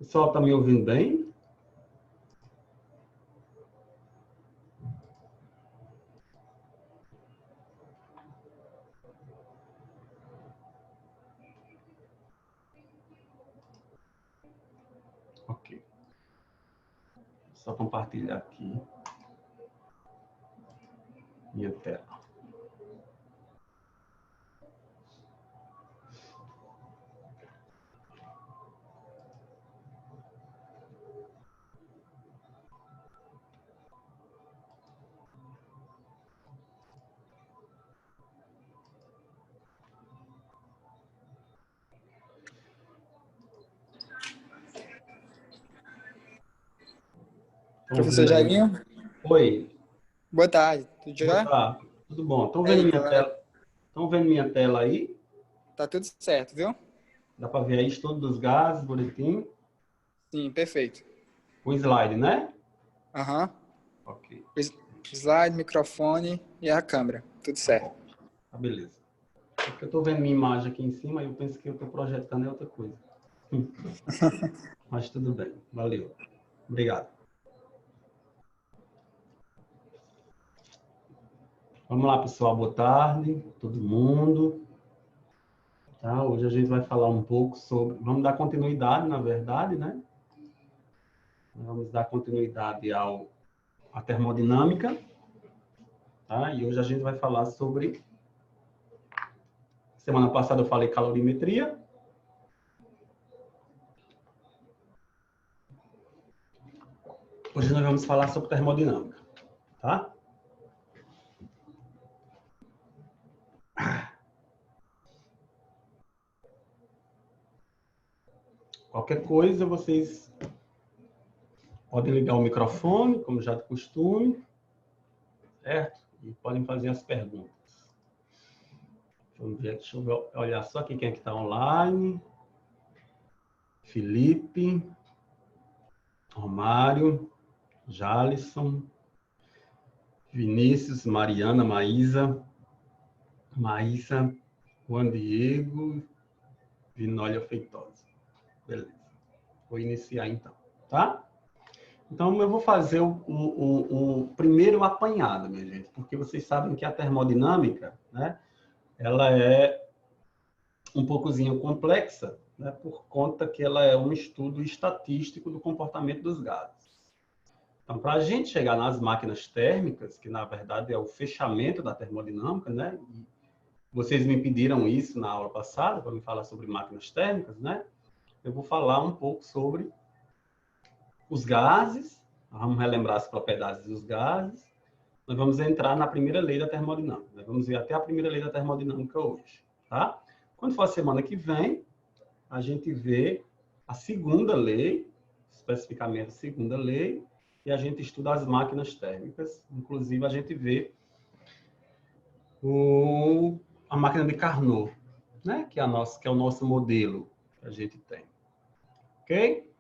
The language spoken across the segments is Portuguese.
Pessoal, está me ouvindo bem? Ok. Só compartilhar aqui minha tela. Professor Jairinho? Oi. Boa tarde. Tudo Boa já? tarde. Tudo bom? Estão Aí, vendo minha colega. tela? Estão vendo minha tela aí? Tá tudo certo, viu? Dá para ver aí estudo dos gases, boletim. Sim, perfeito. O slide, né? Aham. Ok. Slide, microfone e a câmera. Tudo Tá certo. bom. Tá, beleza. É porque eu estou vendo minha imagem aqui em cima e eu penso que eu estou projetando é outra coisa. Mas tudo bem. Valeu. Obrigado. Vamos lá, pessoal. Boa tarde, todo mundo. Tá? Hoje a gente vai falar um pouco sobre... Vamos dar continuidade, na verdade, né? Vamos dar continuidade à termodinâmica. Tá? E hoje a gente vai falar sobre... Semana passada eu falei calorimetria. Hoje nós vamos falar sobre termodinâmica. Tá? Qualquer coisa, vocês podem ligar o microfone, como já de costume, certo? E podem fazer as perguntas. Vamos ver, deixa eu olhar só aqui quem é que está online. Felipe, Romário, Jalisson, Vinícius, Mariana, Maísa, Juan Diego, Vinólia Feitosa. Beleza. Vou iniciar então, tá? Então, eu vou fazer o primeiro apanhado, minha gente, porque vocês sabem que a termodinâmica, né, ela é um poucozinho complexa, né, por conta que ela é um estudo estatístico do comportamento dos gases. Então, para a gente chegar nas máquinas térmicas, que na verdade é o fechamento da termodinâmica, né, e vocês me pediram isso na aula passada, para me falar sobre máquinas térmicas, né, eu vou falar um pouco sobre os gases, vamos relembrar as propriedades dos gases, nós vamos entrar na primeira lei da termodinâmica. Nós vamos ver até a primeira lei da termodinâmica hoje, tá? Quando for a semana que vem, a gente vê a segunda lei, especificamente a segunda lei, e a gente estuda as máquinas térmicas. Inclusive, a gente vê a máquina de Carnot, né? que é o nosso modelo que a gente tem. Ok?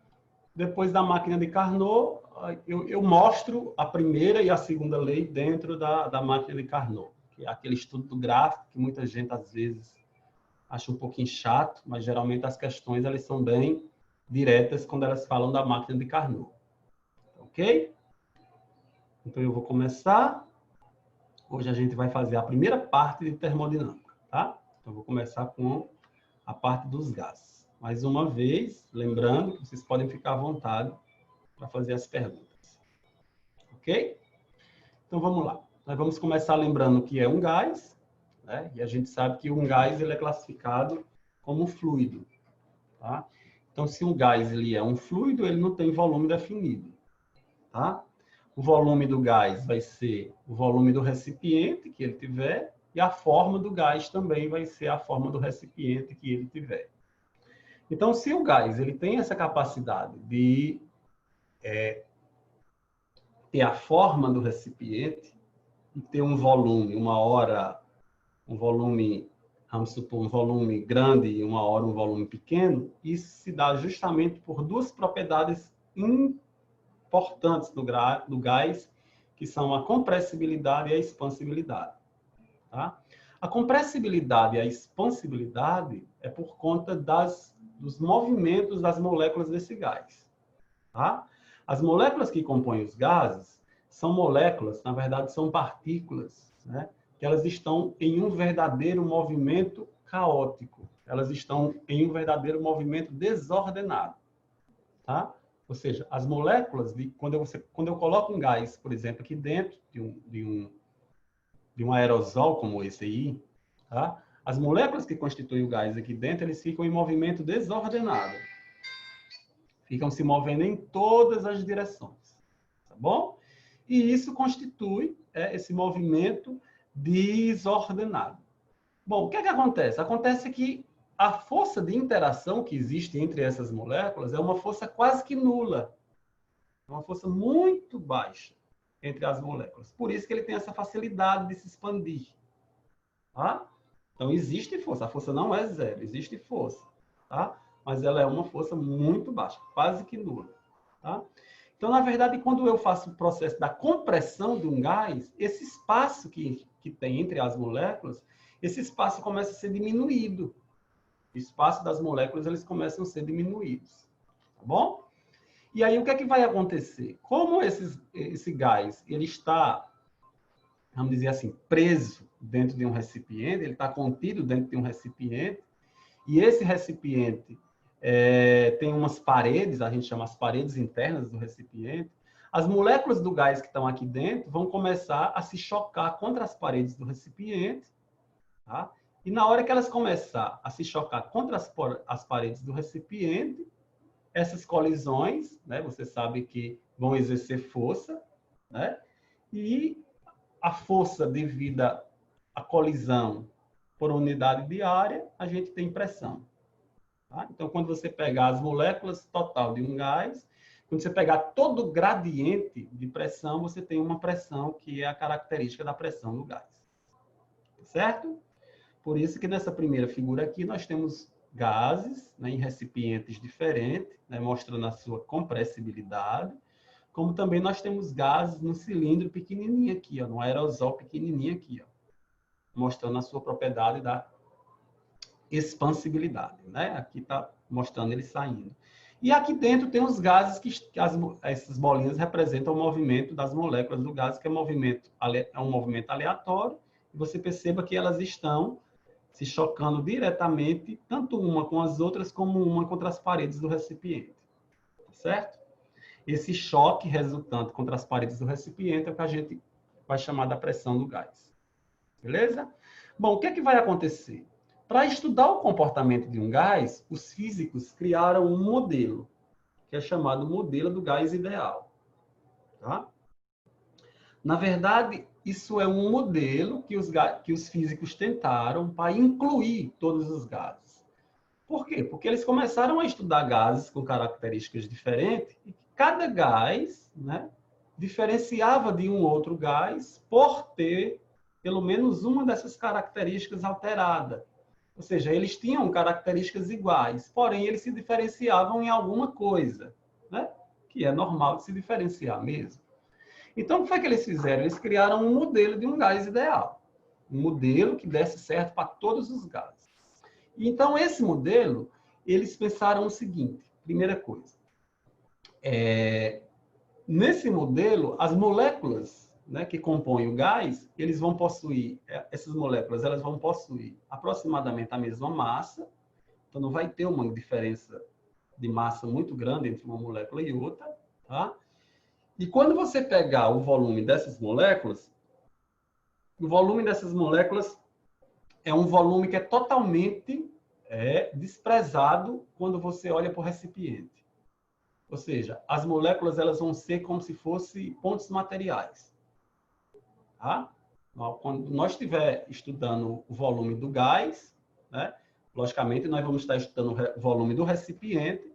Depois da máquina de Carnot, eu mostro a primeira e a segunda lei dentro da máquina de Carnot, que é aquele estudo do gráfico que muita gente, às vezes, acha um pouquinho chato, mas geralmente as questões elas são bem diretas quando elas falam da máquina de Carnot. Ok? Então, eu vou começar. Hoje a gente vai fazer a primeira parte de termodinâmica, tá? Então, eu vou começar com a parte dos gases. Mais uma vez, lembrando que vocês podem ficar à vontade para fazer as perguntas. Ok? Então, vamos lá. Nós vamos começar lembrando que é um gás, né? E a gente sabe que um gás ele é classificado como fluido, tá? Então, se um gás ele é um fluido, ele não tem volume definido, tá? O volume do gás vai ser o volume do recipiente que ele tiver e a forma do gás também vai ser a forma do recipiente que ele tiver. Então, se o gás ele tem essa capacidade de ter a forma do recipiente e ter um volume, uma hora, um volume, vamos supor, um volume grande e uma hora um volume pequeno, isso se dá justamente por duas propriedades importantes do gás, que são a compressibilidade e a expansibilidade. Tá? A compressibilidade e a expansibilidade é por conta das dos movimentos das moléculas desse gás. Tá? As moléculas que compõem os gases são moléculas, na verdade, são partículas, né? Que elas estão em um verdadeiro movimento caótico. Elas estão em um verdadeiro movimento desordenado. Tá? Ou seja, as moléculas, quando eu coloco um gás, por exemplo, aqui dentro de um aerosol como esse aí, tá? As moléculas que constituem o gás aqui dentro, eles ficam em movimento desordenado. Ficam se movendo em todas as direções. Tá bom? E isso constitui esse movimento desordenado. Bom, o que é que acontece? Acontece que a força de interação que existe entre essas moléculas é uma força quase que nula. É uma força muito baixa entre as moléculas. Por isso que ele tem essa facilidade de se expandir. Tá? Então, existe força. A força não é zero, existe força. Tá? Mas ela é uma força muito baixa, quase que nula. Tá? Então, na verdade, quando eu faço o processo da compressão de um gás, esse espaço que tem entre as moléculas, esse espaço começa a ser diminuído. O espaço das moléculas, eles começam a ser diminuídos. Tá bom? E aí, o que é que vai acontecer? Como esse gás ele está, vamos dizer assim, preso dentro de um recipiente, ele está contido dentro de um recipiente, e esse recipiente tem umas paredes, a gente chama as paredes internas do recipiente, as moléculas do gás que estão aqui dentro vão começar a se chocar contra as paredes do recipiente, tá? E na hora que elas começarem a se chocar contra as paredes do recipiente, essas colisões, né, você sabe que vão exercer força, né? E a força devida à colisão por unidade de área, a gente tem pressão. Tá? Então, quando você pegar as moléculas total de um gás, quando você pegar todo o gradiente de pressão, você tem uma pressão que é a característica da pressão do gás. Certo? Por isso que nessa primeira figura aqui nós temos gases, né, em recipientes diferentes, né, mostrando a sua compressibilidade, como também nós temos gases no cilindro pequenininho aqui, ó, no aerosol pequenininho aqui, ó, mostrando a sua propriedade da expansibilidade, né? Aqui está mostrando ele saindo. E aqui dentro tem os gases essas bolinhas representam o movimento das moléculas do gás, que é um movimento aleatório, e você perceba que elas estão se chocando diretamente, tanto uma com as outras, como uma contra as paredes do recipiente. Certo? Esse choque resultante contra as paredes do recipiente é o que a gente vai chamar da pressão do gás. Beleza? Bom, o que é que vai acontecer? Para estudar o comportamento de um gás, os físicos criaram um modelo, que é chamado modelo do gás ideal. Tá? Na verdade, isso é um modelo que os físicos tentaram para incluir todos os gases. Por quê? Porque eles começaram a estudar gases com características diferentes e cada gás, né, diferenciava de um outro gás por ter pelo menos uma dessas características alterada. Ou seja, eles tinham características iguais, porém eles se diferenciavam em alguma coisa, né? Que é normal de se diferenciar mesmo. Então, o que foi que eles fizeram? Eles criaram um modelo de um gás ideal. Um modelo que desse certo para todos os gases. Então, esse modelo, eles pensaram o seguinte, primeira coisa. Nesse modelo, as moléculas, né, que compõem o gás, eles vão possuir, essas moléculas, elas vão possuir aproximadamente a mesma massa, então não vai ter uma diferença de massa muito grande entre uma molécula e outra, tá? E quando você pegar o volume dessas moléculas, o volume dessas moléculas é um volume que é totalmente desprezado quando você olha para o recipiente. Ou seja, as moléculas elas vão ser como se fossem pontos materiais. Tá? Quando nós estiver estudando o volume do gás, né, logicamente nós vamos estar estudando o volume do recipiente,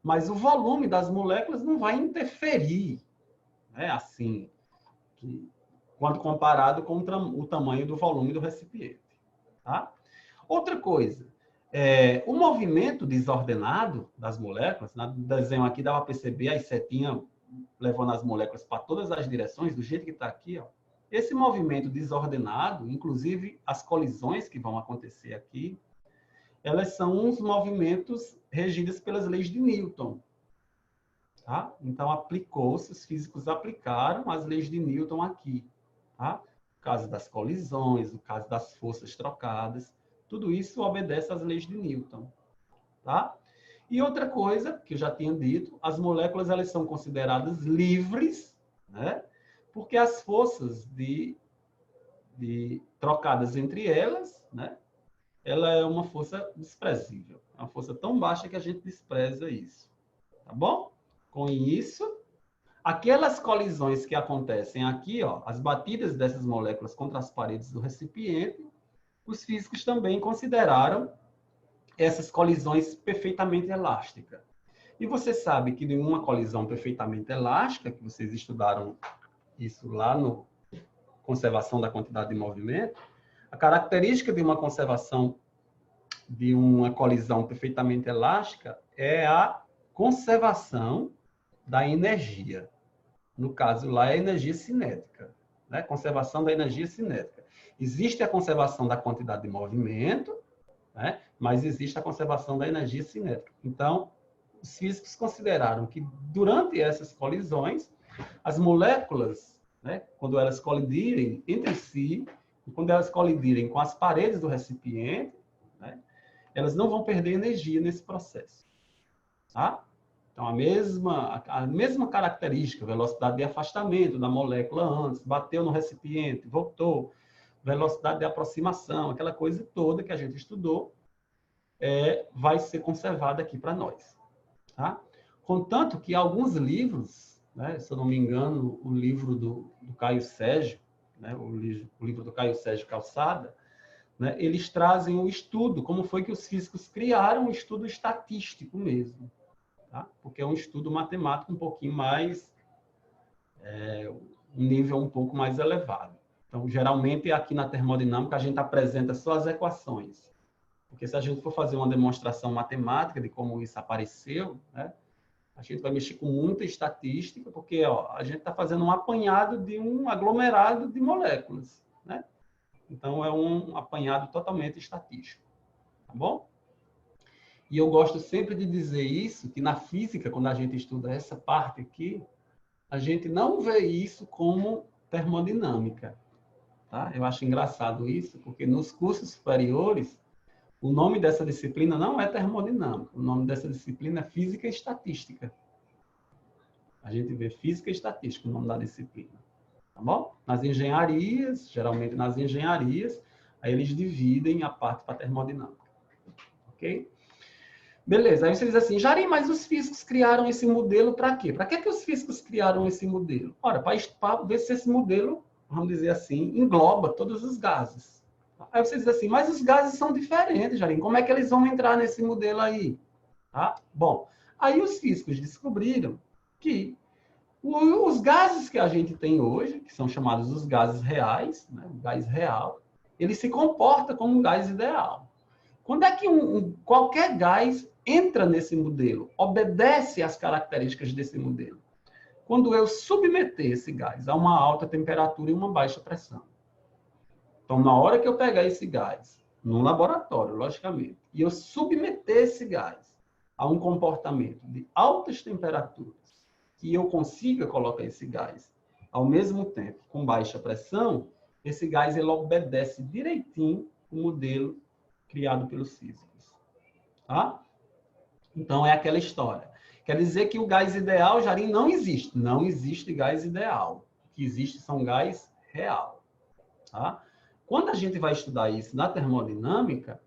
mas o volume das moléculas não vai interferir, né, assim, quando comparado com o tamanho do volume do recipiente. Tá? Outra coisa, o movimento desordenado das moléculas, no desenho aqui dá para perceber as setinhas levando as moléculas para todas as direções, do jeito que está aqui, ó. Esse movimento desordenado, inclusive as colisões que vão acontecer aqui, elas são uns movimentos regidos pelas leis de Newton. Tá? Então, aplicou-se, os físicos aplicaram as leis de Newton aqui. Tá? No caso das colisões, no caso das forças trocadas, tudo isso obedece às leis de Newton. Tá? E outra coisa, que eu já tinha dito, as moléculas elas são consideradas livres, né? Porque as forças trocadas entre elas, né? Ela é uma força desprezível. É uma força tão baixa que a gente despreza isso. Tá bom? Com isso, aquelas colisões que acontecem aqui, ó, as batidas dessas moléculas contra as paredes do recipiente, os físicos também consideraram essas colisões perfeitamente elásticas. E você sabe que de uma colisão perfeitamente elástica, que vocês estudaram isso lá no conservação da quantidade de movimento, a característica de uma conservação de uma colisão perfeitamente elástica é a conservação da energia. No caso lá, é a energia cinética. Né? Conservação da energia cinética. Existe a conservação da quantidade de movimento, né? Mas existe a conservação da energia cinética. Então, os físicos consideraram que durante essas colisões, as moléculas, né, quando elas colidirem entre si, e quando elas colidirem com as paredes do recipiente, né, elas não vão perder energia nesse processo. Tá? Então, a mesma característica, velocidade de afastamento da molécula antes, bateu no recipiente, voltou, velocidade de aproximação, aquela coisa toda que a gente estudou, vai ser conservada aqui para nós. Tá? Contanto que alguns livros, né, se eu não me engano, o livro do Caio Sérgio, né, o livro do Caio Sérgio Calçada, né, eles trazem o estudo, como foi que os físicos criaram um estudo estatístico mesmo. Tá? Porque é um estudo matemático um pouquinho mais, um nível um pouco mais elevado. Então, geralmente, aqui na termodinâmica, a gente apresenta só as equações. Porque se a gente for fazer uma demonstração matemática de como isso apareceu, né, a gente vai mexer com muita estatística, porque ó, a gente está fazendo um apanhado de um aglomerado de moléculas. Né? Então, é um apanhado totalmente estatístico. Tá bom? E eu gosto sempre de dizer isso, que na física, quando a gente estuda essa parte aqui, a gente não vê isso como termodinâmica. Tá? Eu acho engraçado isso, porque nos cursos superiores, o nome dessa disciplina não é termodinâmica, o nome dessa disciplina é física e estatística. A gente vê física e estatística, o nome da disciplina. Tá bom? Nas engenharias, geralmente nas engenharias, aí eles dividem a parte para termodinâmica. Ok? Beleza, aí você diz assim, Jari, mas os físicos criaram esse modelo para quê? Para que os físicos criaram esse modelo? Ora, para ver se esse modelo, vamos dizer assim, engloba todos os gases. Aí você diz assim, mas os gases são diferentes, Jari, como é que eles vão entrar nesse modelo aí? Tá? Bom, aí os físicos descobriram que os gases que a gente tem hoje, que são chamados os gases reais, né, o gás real, ele se comporta como um gás ideal. Quando é que qualquer gás entra nesse modelo, obedece às características desse modelo? Quando eu submeter esse gás a uma alta temperatura e uma baixa pressão. Então, na hora que eu pegar esse gás, num laboratório, logicamente, e eu submeter esse gás a um comportamento de altas temperaturas, que eu consiga colocar esse gás ao mesmo tempo com baixa pressão, esse gás ele obedece direitinho o modelo criado pelos físicos. Tá? Então, é aquela história. Quer dizer que o gás ideal, Jari, não existe. Não existe gás ideal. O que existe são gás real. Tá? Quando a gente vai estudar isso na termodinâmica,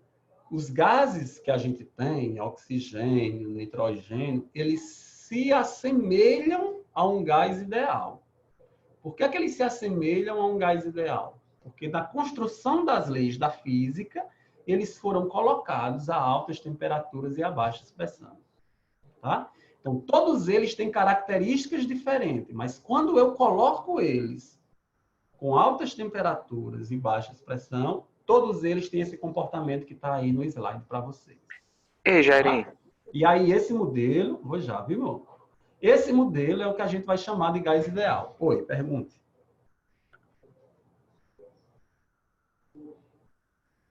os gases que a gente tem, oxigênio, nitrogênio, eles se assemelham a um gás ideal. Por que eles se assemelham a um gás ideal? Porque na construção das leis da física, eles foram colocados a altas temperaturas e a baixas pressões. Tá? Então, todos eles têm características diferentes, mas quando eu coloco eles com altas temperaturas e baixas pressão, todos eles têm esse comportamento que está aí no slide para vocês. Ei, Jairinho. Tá? E aí, esse modelo, vou já, viu, irmão? Esse modelo é o que a gente vai chamar de gás ideal. Oi, pergunte.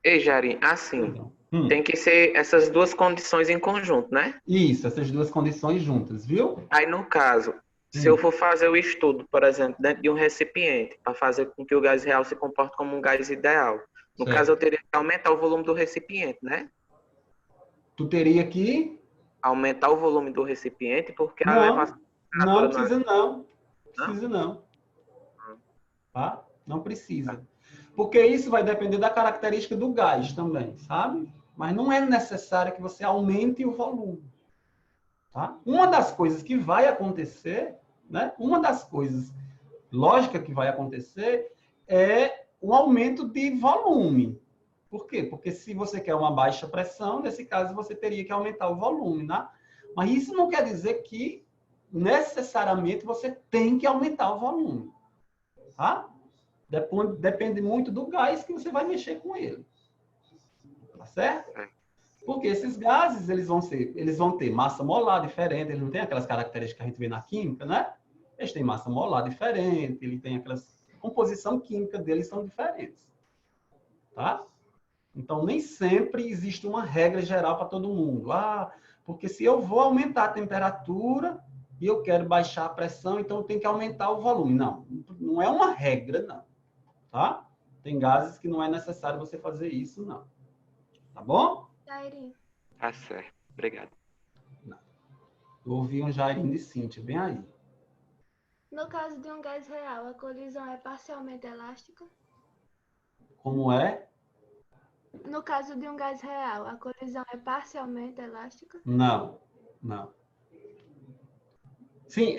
Ei, Jari, assim, Perdão. tem que ser essas duas condições em conjunto, né? Isso, essas duas condições juntas, viu? Aí, no caso, se eu Hum, for fazer o estudo, por exemplo, dentro de um recipiente, para fazer com que o gás real se comporte como um gás ideal, no caso, eu certo. teria que aumentar o volume do recipiente, né? Tu teria que... Aumentar o volume do recipiente, porque a elevação Não, da não temperatura não é... precisa não. Não? Precisa não, tá? Não precisa. Porque isso vai depender da característica do gás também, sabe? Mas não é necessário que você aumente o volume, tá? Uma das coisas que vai acontecer, né? Uma das coisas lógica que vai acontecer é o aumento de volume. Por quê? Porque se você quer uma baixa pressão, nesse caso você teria que aumentar o volume, né? Mas isso não quer dizer que necessariamente você tem que aumentar o volume, tá? Depende muito do gás que você vai mexer com ele, tá certo? Porque esses gases, eles vão ter massa molar diferente, eles não têm aquelas características que a gente vê na química, né? Eles têm massa molar diferente, ele tem aquelas... A composição química deles são diferentes, tá? Então, nem sempre existe uma regra geral para todo mundo. Ah, porque se eu vou aumentar a temperatura e eu quero baixar a pressão, então eu tenho que aumentar o volume. Não, não é uma regra, não, tá? Tem gases que não é necessário você fazer isso, não. Tá bom? Jairinho, Tá certo. Obrigado. Eu ouvi um Jairinho de Cíntia, bem aí. no caso de um gás real, a colisão é parcialmente elástica? Como é? No caso de um gás real, a colisão é parcialmente elástica? Não, não. Sim,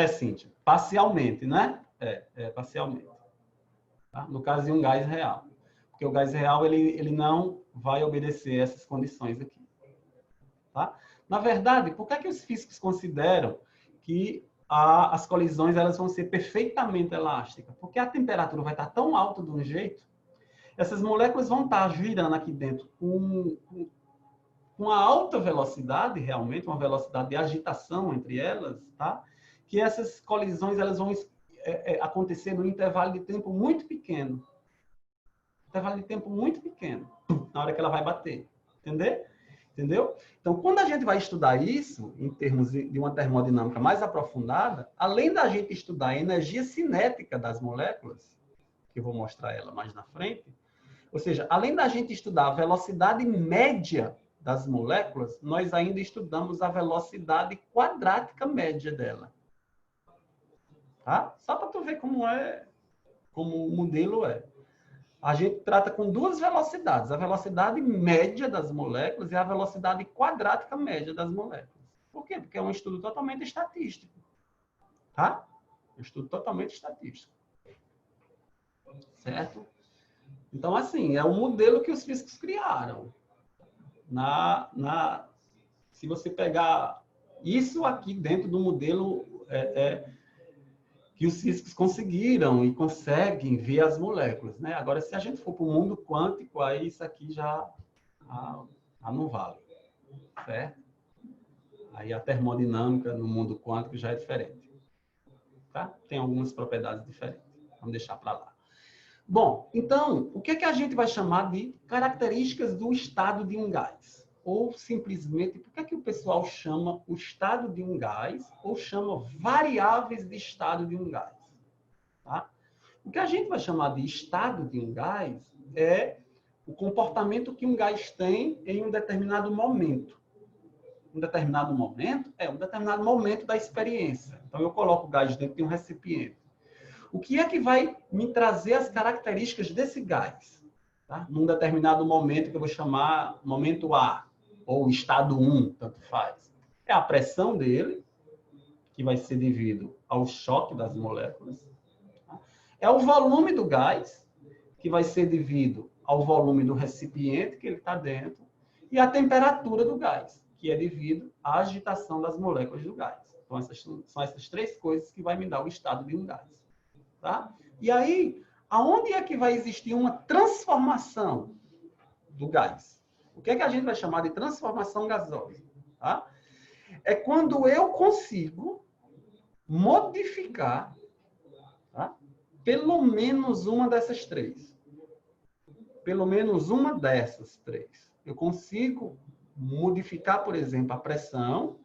Cíntia. Parcialmente, né? Parcialmente. Tá? No caso de um gás real. Porque o gás real, ele não vai obedecer essas condições aqui. Tá? Na verdade, por que é que os físicos consideram que as colisões elas vão ser perfeitamente elásticas? Porque a temperatura vai estar tão alta de um jeito, essas moléculas vão estar girando aqui dentro com uma alta velocidade, realmente, uma velocidade de agitação entre elas, tá? Que essas colisões elas vão acontecer num intervalo de tempo muito pequeno. Intervalo de tempo muito pequeno, na hora que ela vai bater. Entendeu? Então, quando a gente vai estudar isso, em termos de uma termodinâmica mais aprofundada, além da gente estudar a energia cinética das moléculas, que eu vou mostrar ela mais na frente, ou seja, além da gente estudar a velocidade média das moléculas, nós ainda estudamos a velocidade quadrática média dela. Tá? Só para tu ver como o modelo é. A gente trata com duas velocidades, a velocidade média das moléculas e a velocidade quadrática média das moléculas. Por quê? Porque é um estudo totalmente estatístico. Tá? Um estudo totalmente estatístico. Certo? Então, assim, é um modelo que os físicos criaram. Se você pegar isso aqui dentro do modelo que os físicos conseguiram e conseguem ver as moléculas, né? Agora, se a gente for para o mundo quântico, aí isso aqui já não vale, certo? Aí a termodinâmica no mundo quântico já é diferente, tá? Tem algumas propriedades diferentes. Vamos deixar para lá. Bom, então, o que é que a gente vai chamar de características do estado de um gás? Ou simplesmente, por que é que o pessoal chama o estado de um gás ou chama variáveis de estado de um gás? Tá? O que a gente vai chamar de estado de um gás é o comportamento que um gás tem em um determinado momento. Um determinado momento é um determinado momento da experiência. Então, eu coloco o gás dentro de um recipiente. O que é que vai me trazer as características desse gás? Tá? Num determinado momento que eu vou chamar momento A, ou estado 1, tanto faz. É a pressão dele, que vai ser devido ao choque das moléculas. Tá? É o volume do gás, que vai ser devido ao volume do recipiente que ele está dentro. E a temperatura do gás, que é devido à agitação das moléculas do gás. Então, são essas três coisas que vai me dar o estado de um gás. Tá? E aí, aonde é que vai existir uma transformação do gás? O que é que a gente vai chamar de transformação gasosa? Tá? É quando eu consigo modificar, tá? Pelo menos uma dessas três. pelo menos uma dessas três. Eu consigo modificar, por exemplo, a pressão.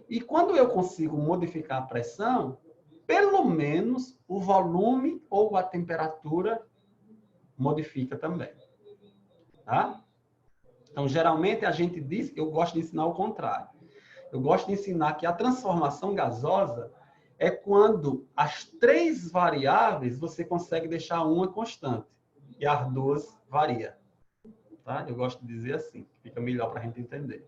E quando eu consigo modificar a pressão, pelo menos o volume ou a temperatura modifica também. Tá? Então, geralmente, a gente diz, eu gosto de ensinar o contrário. Eu gosto de ensinar que a transformação gasosa é quando as três variáveis você consegue deixar uma constante e as duas varia. Tá? Eu gosto de dizer assim, fica melhor para a gente entender.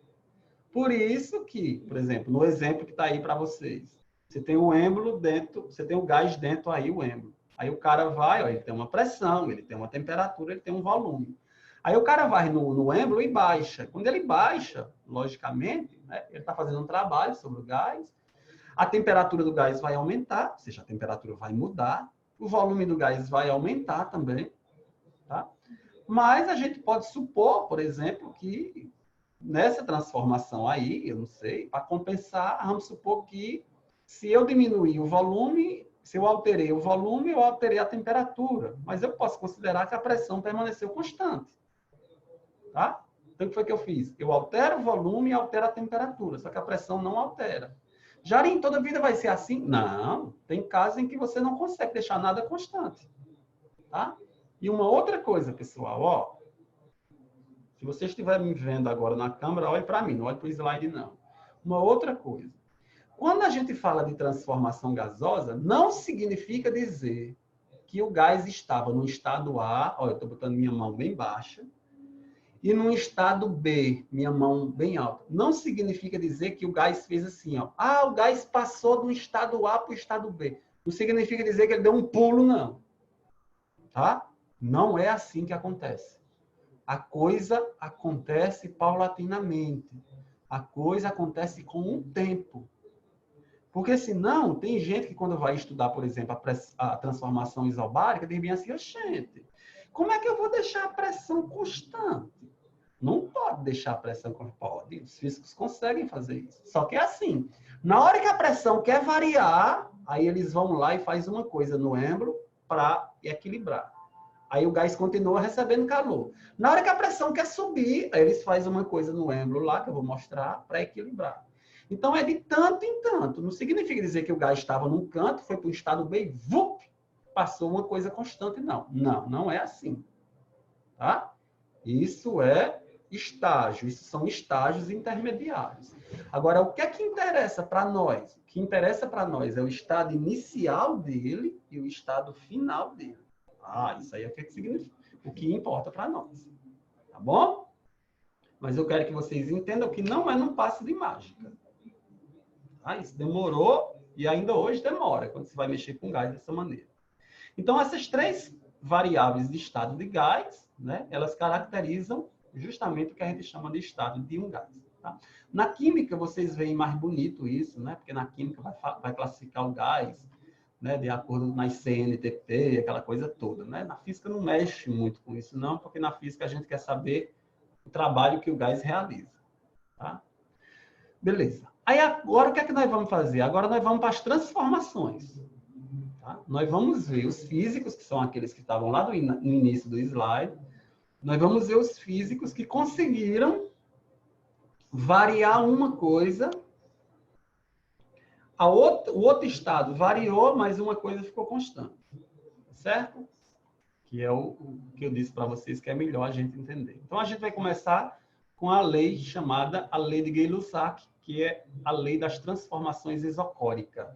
Por isso que, por exemplo, no exemplo que está aí para vocês, você tem o êmbolo dentro, você tem o gás dentro aí, o êmbolo. Aí o cara vai, ó, ele tem uma pressão, ele tem uma temperatura, ele tem um volume. Aí o cara vai no êmbolo e baixa. Quando ele baixa, logicamente, né, ele está fazendo um trabalho sobre o gás, a temperatura do gás vai aumentar, ou seja, a temperatura vai mudar, o volume do gás vai aumentar também, tá? Mas a gente pode supor, por exemplo, que nessa transformação aí, eu não sei, para compensar, vamos supor que se eu diminuir o volume, se eu alterei o volume, eu alterei a temperatura. Mas eu posso considerar que a pressão permaneceu constante. Tá? Então, o que foi que eu fiz? Eu altero o volume e altero a temperatura, só que a pressão não altera. Já em toda a vida vai ser assim? Não. Tem casos em que você não consegue deixar nada constante. Tá? E uma outra coisa, pessoal, ó. Se você estiver me vendo agora na câmera, olhe para mim, não olhe para o slide, não. Uma outra coisa. Quando a gente fala de transformação gasosa, não significa dizer que o gás estava no estado A, olha, eu estou botando minha mão bem baixa, e no estado B, minha mão bem alta. Não significa dizer que o gás fez assim, ó. Ah, o gás passou do estado A para o estado B. Não significa dizer que ele deu um pulo, não. Tá? Não é assim que acontece. A coisa acontece paulatinamente. A coisa acontece com um tempo. Porque senão, tem gente que quando vai estudar, por exemplo, a transformação isobárica, diz bem assim, gente, como é que eu vou deixar a pressão constante? Não pode deixar a pressão constante. Pode, os físicos conseguem fazer isso. Só que é assim, na hora que a pressão quer variar, aí eles vão lá e fazem uma coisa no êmbolo para equilibrar. Aí o gás continua recebendo calor. Na hora que a pressão quer subir, aí eles fazem uma coisa no êmbolo lá, que eu vou mostrar, para equilibrar. Então, é de tanto em tanto. Não significa dizer que o gás estava num canto, foi para o estado B e vup, passou uma coisa constante, não. Não, não é assim. Tá? Isso é estágio. Isso são estágios intermediários. Agora, o que é que interessa para nós? O que interessa para nós é o estado inicial dele e o estado final dele. Ah, isso aí é o que significa. O que importa para nós. Tá bom? Mas eu quero que vocês entendam que não é num passe de mágica. Ah, isso demorou e ainda hoje demora, quando você vai mexer com gás dessa maneira. Então, essas três variáveis de estado de gás, né, elas caracterizam justamente o que a gente chama de estado de um gás. Tá? Na química, vocês veem mais bonito isso, né, porque na química vai classificar o gás, né, de acordo nas CNTP, aquela coisa toda. Né? Na física não mexe muito com isso, não, porque na física a gente quer saber o trabalho que o gás realiza. Tá? Beleza. Aí agora o que é que nós vamos fazer? Agora nós vamos para as transformações. Tá? Nós vamos ver os físicos, que são aqueles que estavam lá no início do slide. Nós vamos ver os físicos que conseguiram variar uma coisa. O outro estado variou, mas uma coisa ficou constante. Certo? Que é o que eu disse para vocês que é melhor a gente entender. Então, a gente vai começar com a lei chamada a lei de Gay-Lussac, que é a lei das transformações isocóricas.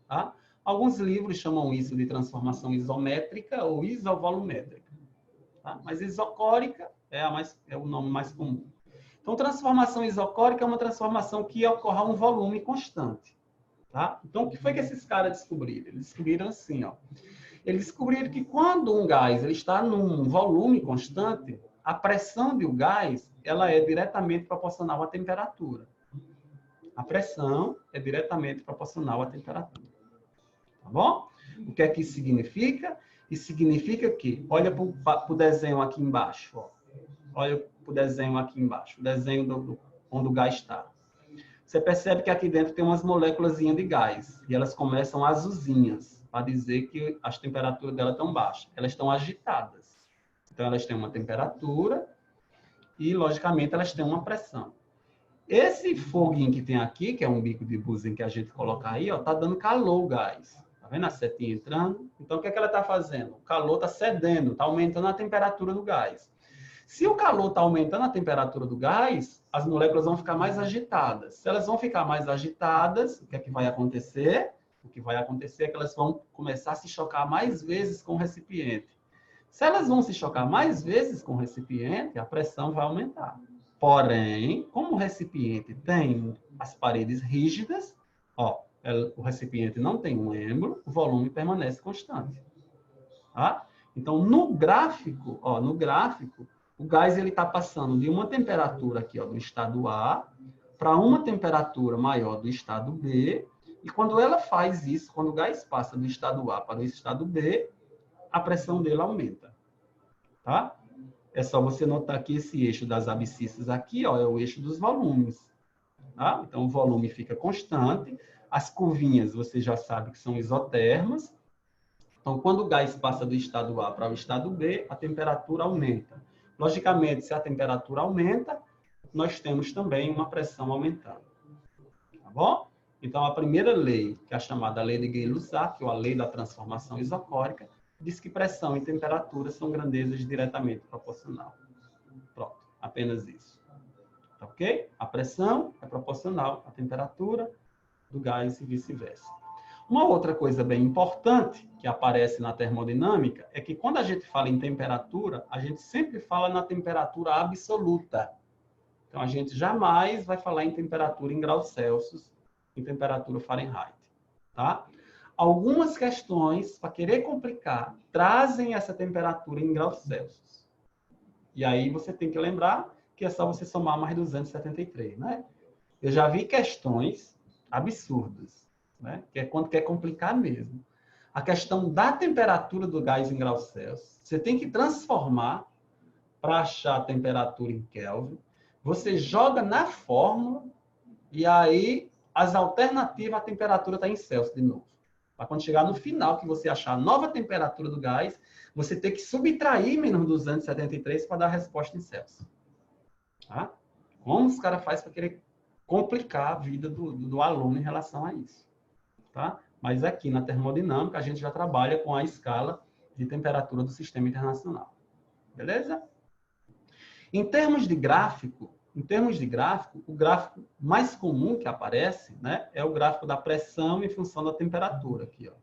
Tá? Alguns livros chamam isso de transformação isométrica ou isovolumétrica. Tá? Mas isocórica é o nome mais comum. Então, transformação isocórica é uma transformação que ocorre a um volume constante. Tá? Então, o que foi que esses caras descobriram? Eles descobriram assim, ó. Eles descobriram que quando um gás ele está num volume constante, a pressão do gás ela é diretamente proporcional à temperatura. A pressão é diretamente proporcional à temperatura. Tá bom? O que é que isso significa? Isso significa que, olha para o desenho aqui embaixo. Ó. Olha para o desenho aqui embaixo. O desenho onde o gás está. Você percebe que aqui dentro tem umas moléculas de gás. E elas começam azulzinhas, para dizer que as temperaturas delas estão baixas. Elas estão agitadas. Então, elas têm uma temperatura e, logicamente, elas têm uma pressão. Esse foguinho que tem aqui, que é um bico de Bunsen que a gente coloca aí, ó, tá dando calor o gás. Tá vendo a setinha entrando? Então, o que é que ela está fazendo? O calor está cedendo, está aumentando a temperatura do gás. Se o calor está aumentando a temperatura do gás, as moléculas vão ficar mais agitadas. Se elas vão ficar mais agitadas, o que é que vai acontecer? O que vai acontecer é que elas vão começar a se chocar mais vezes com o recipiente. Se elas vão se chocar mais vezes com o recipiente, a pressão vai aumentar. Porém, como o recipiente tem as paredes rígidas, ó, o recipiente não tem um êmbolo, o volume permanece constante. Tá? Então, no gráfico, o gás está passando de uma temperatura aqui, ó, do estado A para uma temperatura maior do estado B. E quando ela faz isso, quando o gás passa do estado A para o estado B, a pressão dele aumenta. Tá? É só você notar que esse eixo das abscissas aqui, ó, é o eixo dos volumes. Tá? Então, o volume fica constante. As curvinhas, você já sabe que são isotermas. Então, quando o gás passa do estado A para o estado B, a temperatura aumenta. Logicamente, se a temperatura aumenta, nós temos também uma pressão aumentando. Tá bom? Então, a primeira lei, que é a chamada lei de Gay-Lussac, ou a lei da transformação isocórica, diz que pressão e temperatura são grandezas diretamente proporcional. Pronto, apenas isso. Tá ok? A pressão é proporcional à temperatura do gás e vice-versa. Uma outra coisa bem importante que aparece na termodinâmica é que quando a gente fala em temperatura, a gente sempre fala na temperatura absoluta. Então, a gente jamais vai falar em temperatura em graus Celsius, em temperatura Fahrenheit. Tá? Algumas questões, para querer complicar, trazem essa temperatura em graus Celsius. E aí você tem que lembrar que é só você somar mais 273, né? Eu já vi questões absurdas, né? Que é quando quer complicar mesmo. A questão da temperatura do gás em graus Celsius, você tem que transformar para achar a temperatura em Kelvin. Você joga na fórmula e aí as alternativas, a temperatura está em Celsius de novo. Para quando chegar no final, que você achar a nova temperatura do gás, você tem que subtrair menos 273 para dar a resposta em Celsius. Tá? Como os caras fazem para querer complicar a vida do aluno em relação a isso. Tá? Mas aqui na termodinâmica, a gente já trabalha com a escala de temperatura do sistema internacional. Beleza? Em termos de gráfico, o gráfico mais comum que aparece, né, é o gráfico da pressão em função da temperatura. Aqui, ó.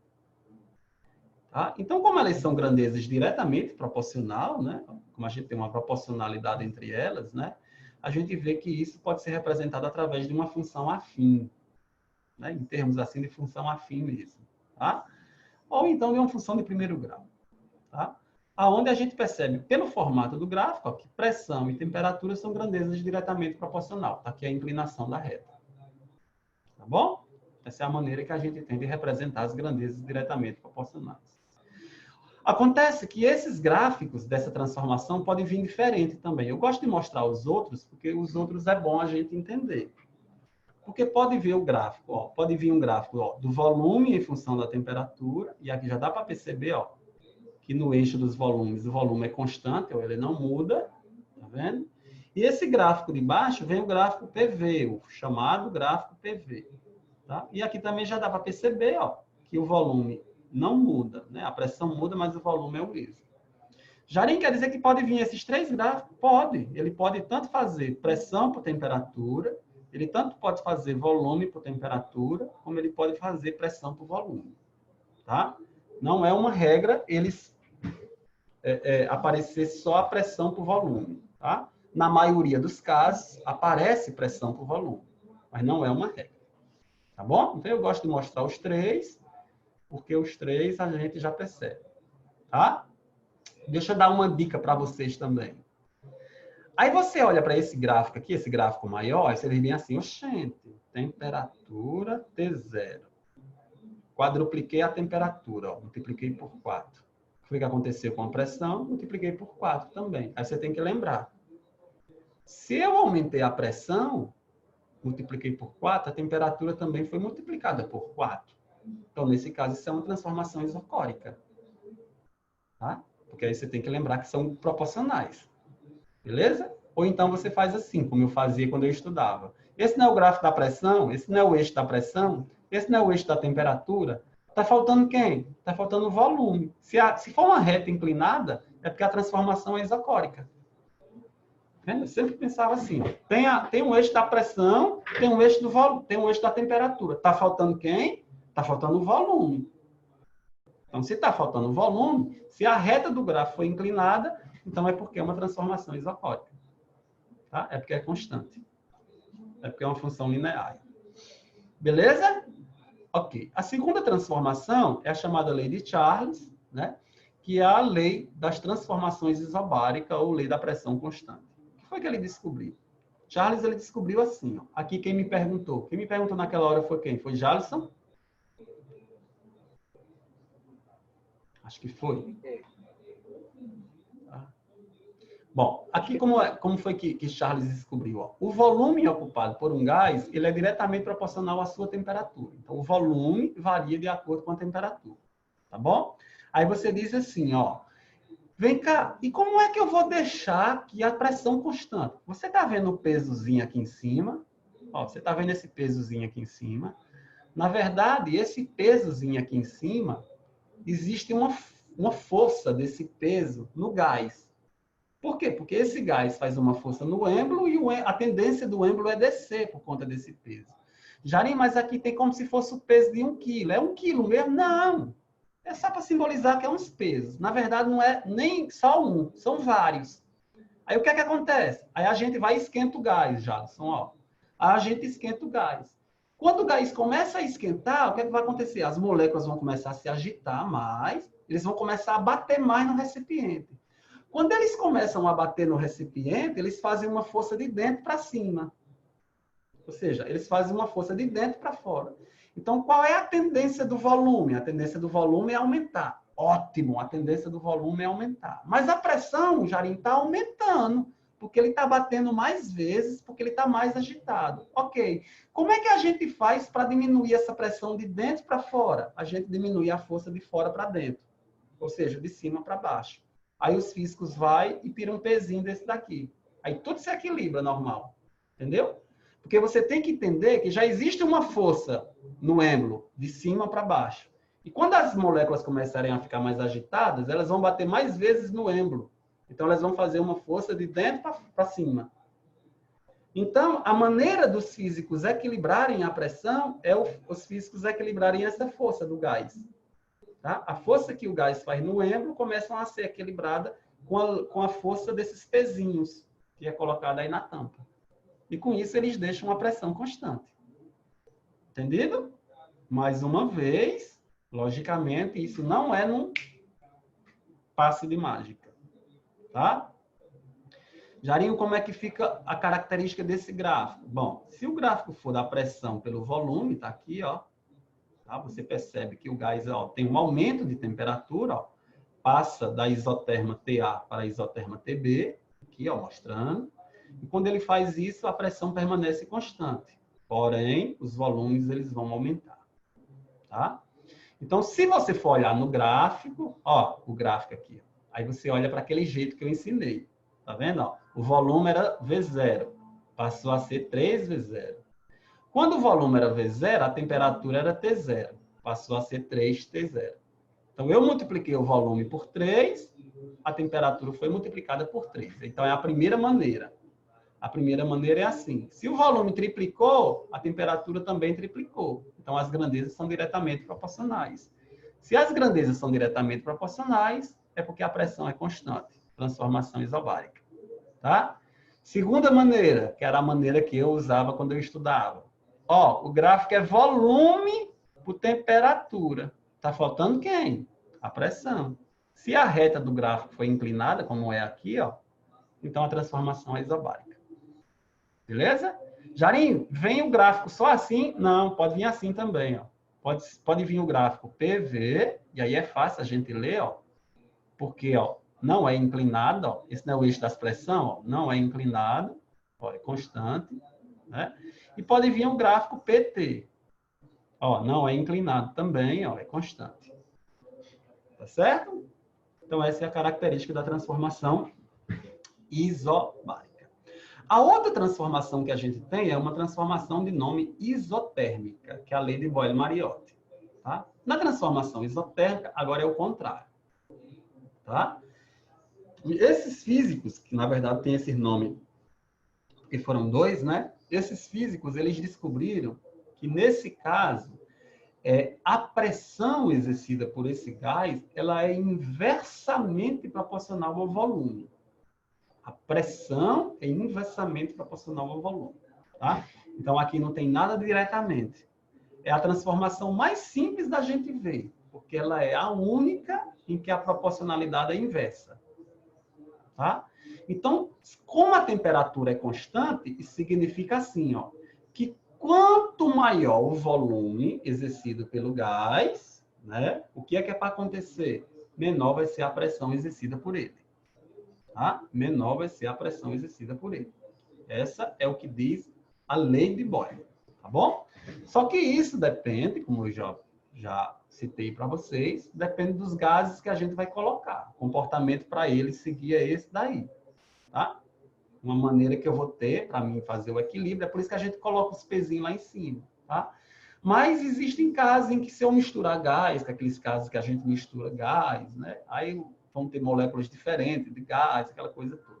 Tá? Então, como elas são grandezas diretamente proporcional, né, como a gente tem uma proporcionalidade entre elas, né, a gente vê que isso pode ser representado através de uma função afim, né, em termos assim de função afim mesmo. Tá? Ou então de uma função de primeiro grau. Tá? Aonde a gente percebe, pelo formato do gráfico, ó, que pressão e temperatura são grandezas diretamente proporcional. Tá? Aqui é a inclinação da reta. Tá bom? Essa é a maneira que a gente tem de representar as grandezas diretamente proporcionais. Acontece que esses gráficos dessa transformação podem vir diferente também. Eu gosto de mostrar os outros, porque os outros é bom a gente entender. Porque pode vir o gráfico, ó, pode vir um gráfico, ó, do volume em função da temperatura, e aqui já dá para perceber, ó, que no eixo dos volumes o volume é constante, ó, ele não muda, tá vendo? E esse gráfico de baixo vem o gráfico PV, o chamado gráfico PV. Tá? E aqui também já dá para perceber, ó, que o volume não muda, né? A pressão muda, mas o volume é o mesmo. Já nem quer dizer que pode vir esses três gráficos? Pode. Ele pode tanto fazer pressão por temperatura, ele tanto pode fazer volume por temperatura, como ele pode fazer pressão por volume. Tá? Não é uma regra eles aparecer só a pressão por volume. Tá? Na maioria dos casos, aparece pressão por volume, mas não é uma regra. Tá bom? Então, eu gosto de mostrar os três, porque os três a gente já percebe. Tá? Deixa eu dar uma dica para vocês também. Aí você olha para esse gráfico aqui, esse gráfico maior, aí você vê assim, oxente, temperatura T0. Quadrupliquei a temperatura, ó, multipliquei por 4. O que aconteceu com a pressão? Multipliquei por 4 também. Aí você tem que lembrar. Se eu aumentei a pressão, multipliquei por 4, a temperatura também foi multiplicada por 4. Então, nesse caso, isso é uma transformação isocórica. Tá? Porque aí você tem que lembrar que são proporcionais. Beleza? Ou então você faz assim, como eu fazia quando eu estudava. Esse não é o gráfico da pressão, esse não é o eixo da pressão, esse não é o eixo da temperatura. Está faltando quem? Está faltando o volume. Se for uma reta inclinada, é porque a transformação é isocórica. Eu sempre pensava assim, tem um eixo da pressão, tem um eixo do volume, tem um eixo da temperatura. Está faltando quem? Está faltando o volume. Então, se está faltando o volume, se a reta do gráfico foi inclinada, então é porque é uma transformação isocórica. Tá? É porque é constante. É porque é uma função linear. Beleza? Ok. A segunda transformação é a chamada lei de Charles, né? Que é a lei das transformações isobáricas ou lei da pressão constante. O que foi que ele descobriu? Charles ele descobriu assim. Ó. Aqui quem me perguntou naquela hora foi quem? Foi Jalisson? Acho que foi. Tá. Bom, aqui como foi que Charles descobriu? Ó? O volume ocupado por um gás ele é diretamente proporcional à sua temperatura. Então, o volume varia de acordo com a temperatura. Tá bom? Aí você diz assim, ó. Vem cá, e como é que eu vou deixar aqui a pressão constante? Você está vendo o pesozinho aqui em cima? Ó, você está vendo esse pesozinho aqui em cima? Na verdade, esse pesozinho aqui em cima, existe uma força desse peso no gás. Por quê? Porque esse gás faz uma força no êmbolo e a tendência do êmbolo é descer por conta desse peso. Jarim, mas aqui tem como se fosse o peso de 1 quilo. É 1 quilo mesmo? Não! É só para simbolizar que é uns pesos. Na verdade, não é nem só um, são vários. Aí o que é que acontece? Aí a gente vai e esquenta o gás, Jadson, ó. Aí a gente esquenta o gás. Quando o gás começa a esquentar, o que é que vai acontecer? As moléculas vão começar a se agitar mais, eles vão começar a bater mais no recipiente. Quando eles começam a bater no recipiente, eles fazem uma força de dentro para cima. Ou seja, eles fazem uma força de dentro para fora. Então, qual é a tendência do volume? A tendência do volume é aumentar. Ótimo, a tendência do volume é aumentar. Mas a pressão, Jarim, está aumentando, porque ele está batendo mais vezes, porque ele está mais agitado. Ok. Como é que a gente faz para diminuir essa pressão de dentro para fora? A gente diminui a força de fora para dentro. Ou seja, de cima para baixo. Aí os físicos vai e tiram um pezinho desse daqui. Aí tudo se equilibra normal. Entendeu? Porque você tem que entender que já existe uma força no êmbolo, de cima para baixo. E quando as moléculas começarem a ficar mais agitadas, elas vão bater mais vezes no êmbolo. Então, elas vão fazer uma força de dentro para cima. Então, a maneira dos físicos equilibrarem a pressão é os físicos equilibrarem essa força do gás. Tá? A força que o gás faz no êmbolo começa a ser equilibrada com a força desses pezinhos que é colocada aí na tampa. E com isso eles deixam a pressão constante. Entendido? Mais uma vez, logicamente, isso não é num passe de mágica. Tá? Jarinho, como é que fica a característica desse gráfico? Bom, se o gráfico for da pressão pelo volume, tá aqui, ó. Tá? Você percebe que o gás ó, tem um aumento de temperatura, ó, passa da isoterma TA para a isoterma TB, aqui, ó, mostrando. E quando ele faz isso, a pressão permanece constante. Porém, os volumes eles vão aumentar. Tá? Então, se você for olhar no gráfico, ó, o gráfico aqui, ó, aí você olha para aquele jeito que eu ensinei. Tá vendo? Ó? O volume era V0, passou a ser 3V0. Quando o volume era V0, a temperatura era T0, passou a ser 3T0. Então, eu multipliquei o volume por 3, a temperatura foi multiplicada por 3. Então, é a primeira maneira. A primeira maneira é assim. Se o volume triplicou, a temperatura também triplicou. Então, as grandezas são diretamente proporcionais. Se as grandezas são diretamente proporcionais, é porque a pressão é constante. Transformação isobárica. Tá? Segunda maneira, que era a maneira que eu usava quando eu estudava. Ó, o gráfico é volume por temperatura. Está faltando quem? A pressão. Se a reta do gráfico foi inclinada, como é aqui, ó, então a transformação é isobárica. Beleza? Jarinho, vem o gráfico só assim? Não, pode vir assim também. Ó. Pode vir o gráfico PV, e aí é fácil a gente ler, ó, porque ó, não é inclinado, ó, esse não é o eixo das pressões, ó, não é inclinado, ó, é constante. Né? E pode vir o gráfico PT. Ó, não é inclinado também, ó, é constante. Tá certo? Então, essa é a característica da transformação isobárica. A outra transformação que a gente tem é uma transformação de nome isotérmica, que é a lei de Boyle-Mariotti. Tá? Na transformação isotérmica, agora é o contrário. Tá? Esses físicos, que na verdade tem esse nome, porque foram dois, né? Esses físicos, eles descobriram que nesse caso, a pressão exercida por esse gás, ela é inversamente proporcional ao volume. A pressão é inversamente proporcional ao volume. Tá? Então, aqui não tem nada diretamente. É a transformação mais simples da gente ver, porque ela é a única em que a proporcionalidade é inversa. Tá? Então, como a temperatura é constante, isso significa assim, ó, que quanto maior o volume exercido pelo gás, né, o que é para acontecer? Menor vai ser a pressão exercida por ele. Tá? Menor vai ser a pressão exercida por ele. Essa é o que diz a lei de Boyle. Tá bom? Só que isso depende, como eu já citei para vocês, depende dos gases que a gente vai colocar. O comportamento para ele seguir é esse daí. Tá? Uma maneira que eu vou ter para mim fazer o equilíbrio, é por isso que a gente coloca os pezinhos lá em cima. Tá? Mas existem casos em que se eu misturar gás, que é aqueles casos que a gente mistura gás, né? Aí vão ter moléculas diferentes de gás, aquela coisa toda.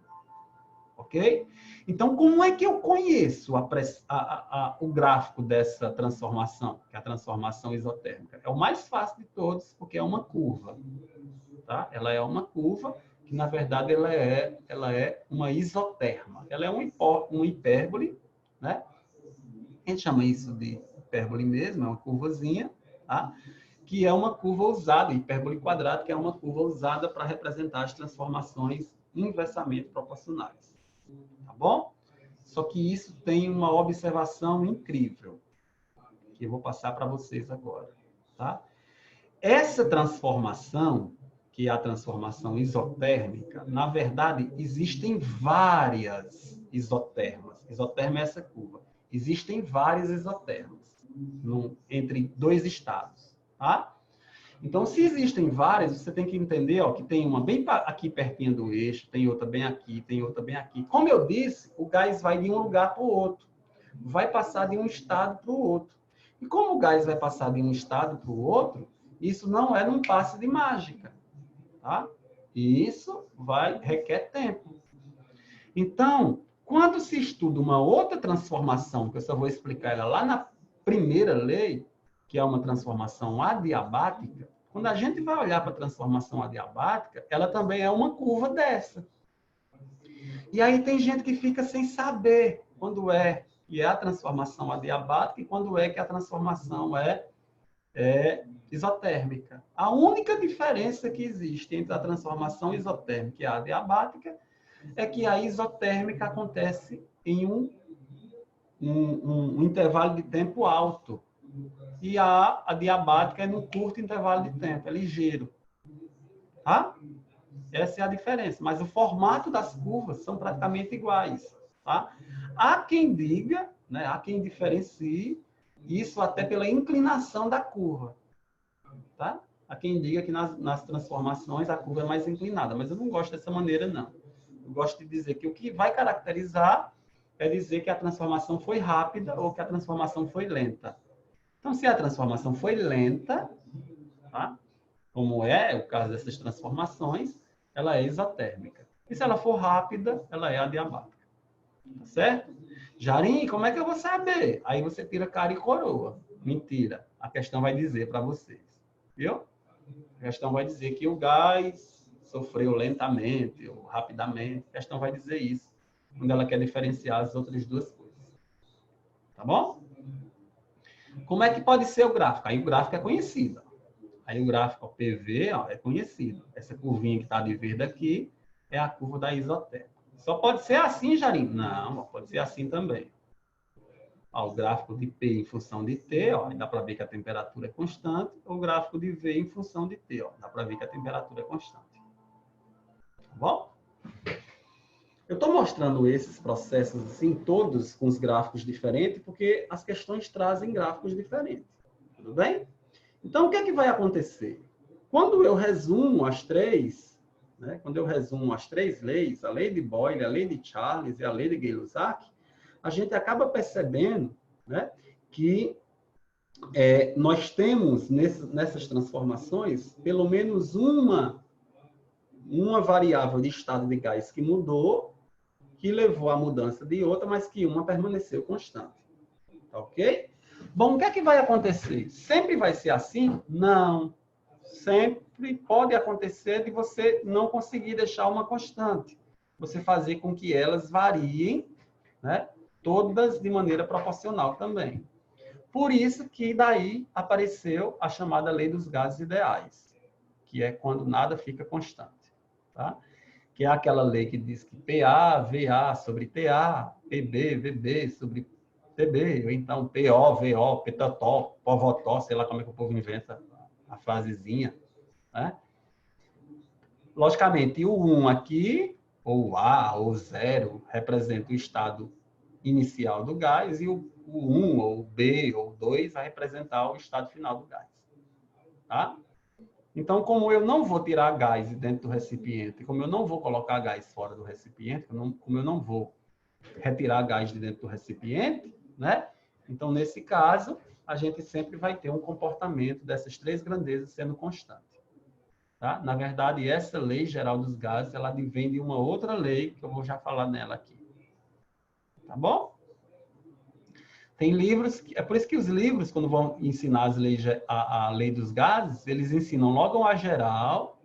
Ok? Então, como é que eu conheço o gráfico dessa transformação, que é a transformação isotérmica? É o mais fácil de todos, porque é uma curva. Tá? Ela é uma curva que, na verdade, ela é uma isoterma. Ela é uma hipérbole, né? A gente chama isso de hipérbole mesmo, é uma curvazinha, tá? Que é uma curva usada, hipérbole quadrada, que é uma curva usada para representar as transformações inversamente proporcionais. Tá bom? Só que isso tem uma observação incrível, que eu vou passar para vocês agora. Tá? Essa transformação, que é a transformação isotérmica, na verdade, existem várias isotermas. Isoterma é essa curva. Existem várias isotermas entre dois estados. Tá? Então, se existem várias, você tem que entender ó, que tem uma bem aqui pertinho do eixo, tem outra bem aqui, tem outra bem aqui. Como eu disse, o gás vai de um lugar para o outro. Vai passar de um estado para o outro. E como o gás vai passar de um estado para o outro, isso não é num passe de mágica. Tá? E isso requer tempo. Então, quando se estuda uma outra transformação, que eu só vou explicar ela lá na primeira lei, que é uma transformação adiabática, quando a gente vai olhar para a transformação adiabática, ela também é uma curva dessa. E aí tem gente que fica sem saber quando é que é a transformação adiabática e quando é que a transformação é isotérmica. A única diferença que existe entre a transformação isotérmica e a adiabática é que a isotérmica acontece em um intervalo de tempo alto. E a adiabática é num curto intervalo de tempo, é ligeiro. Tá? Essa é a diferença. Mas o formato das curvas são praticamente iguais. Tá? Há quem diga, né, há quem diferencie isso até pela inclinação da curva. Tá? Há quem diga que nas transformações a curva é mais inclinada, mas eu não gosto dessa maneira, não. Eu gosto de dizer que o que vai caracterizar é dizer que a transformação foi rápida ou que a transformação foi lenta. Então, se a transformação foi lenta, tá? Como é o caso dessas transformações, ela é isotérmica. E se ela for rápida, ela é adiabática. Tá certo? Jarim, como é que eu vou saber? Aí você tira cara e coroa. Mentira. A questão vai dizer para vocês. Viu? A questão vai dizer que o gás sofreu lentamente ou rapidamente. A questão vai dizer isso quando ela quer diferenciar as outras duas coisas. Tá bom? Como é que pode ser o gráfico? Aí o gráfico é conhecido. Aí o gráfico PV é conhecido. Essa curvinha que está de verde aqui é a curva da isotérmica. Só pode ser assim, Jarim? Não, pode ser assim também. O gráfico de P em função de T, aí dá para ver que a temperatura é constante. O gráfico de V em função de T, dá para ver que a temperatura é constante. Tá bom? Eu estou mostrando esses processos assim, todos com os gráficos diferentes, porque as questões trazem gráficos diferentes. Tudo bem? Então, o que é que vai acontecer? Quando eu resumo as três, né? Quando eu resumo as 3 leis, a lei de Boyle, a lei de Charles e a lei de Gay-Lussac, a gente acaba percebendo, né, que nós temos nessas transformações pelo menos uma variável de estado de gás que mudou, que levou à mudança de outra, mas que uma permaneceu constante. Ok? Bom, o que é que vai acontecer? Sempre vai ser assim? Não. Sempre pode acontecer de você não conseguir deixar uma constante. Você fazer com que elas variem, né? Todas de maneira proporcional também. Por isso que daí apareceu a chamada lei dos gases ideais, que é quando nada fica constante. Tá? Que é aquela lei que diz que PA, VA sobre TA, PB, VB sobre TB, ou então PO, VO, PTOTO, POVOTO, sei lá como é que o povo inventa a frasezinha. Né? Logicamente, o 1 aqui, ou A, ou 0, representa o estado inicial do gás, e o 1, ou B, ou 2, vai representar o estado final do gás. Tá? Então, como eu não vou tirar gás dentro do recipiente, como eu não vou colocar gás fora do recipiente, como eu não vou retirar gás de dentro do recipiente, né? Então, nesse caso, a gente sempre vai ter um comportamento dessas 3 grandezas sendo constante. Tá? Na verdade, essa lei geral dos gases, ela vem de uma outra lei, que eu vou já falar nela aqui. Tá bom? Tem livros, é por isso que os livros, quando vão ensinar a lei dos gases, eles ensinam logo a geral,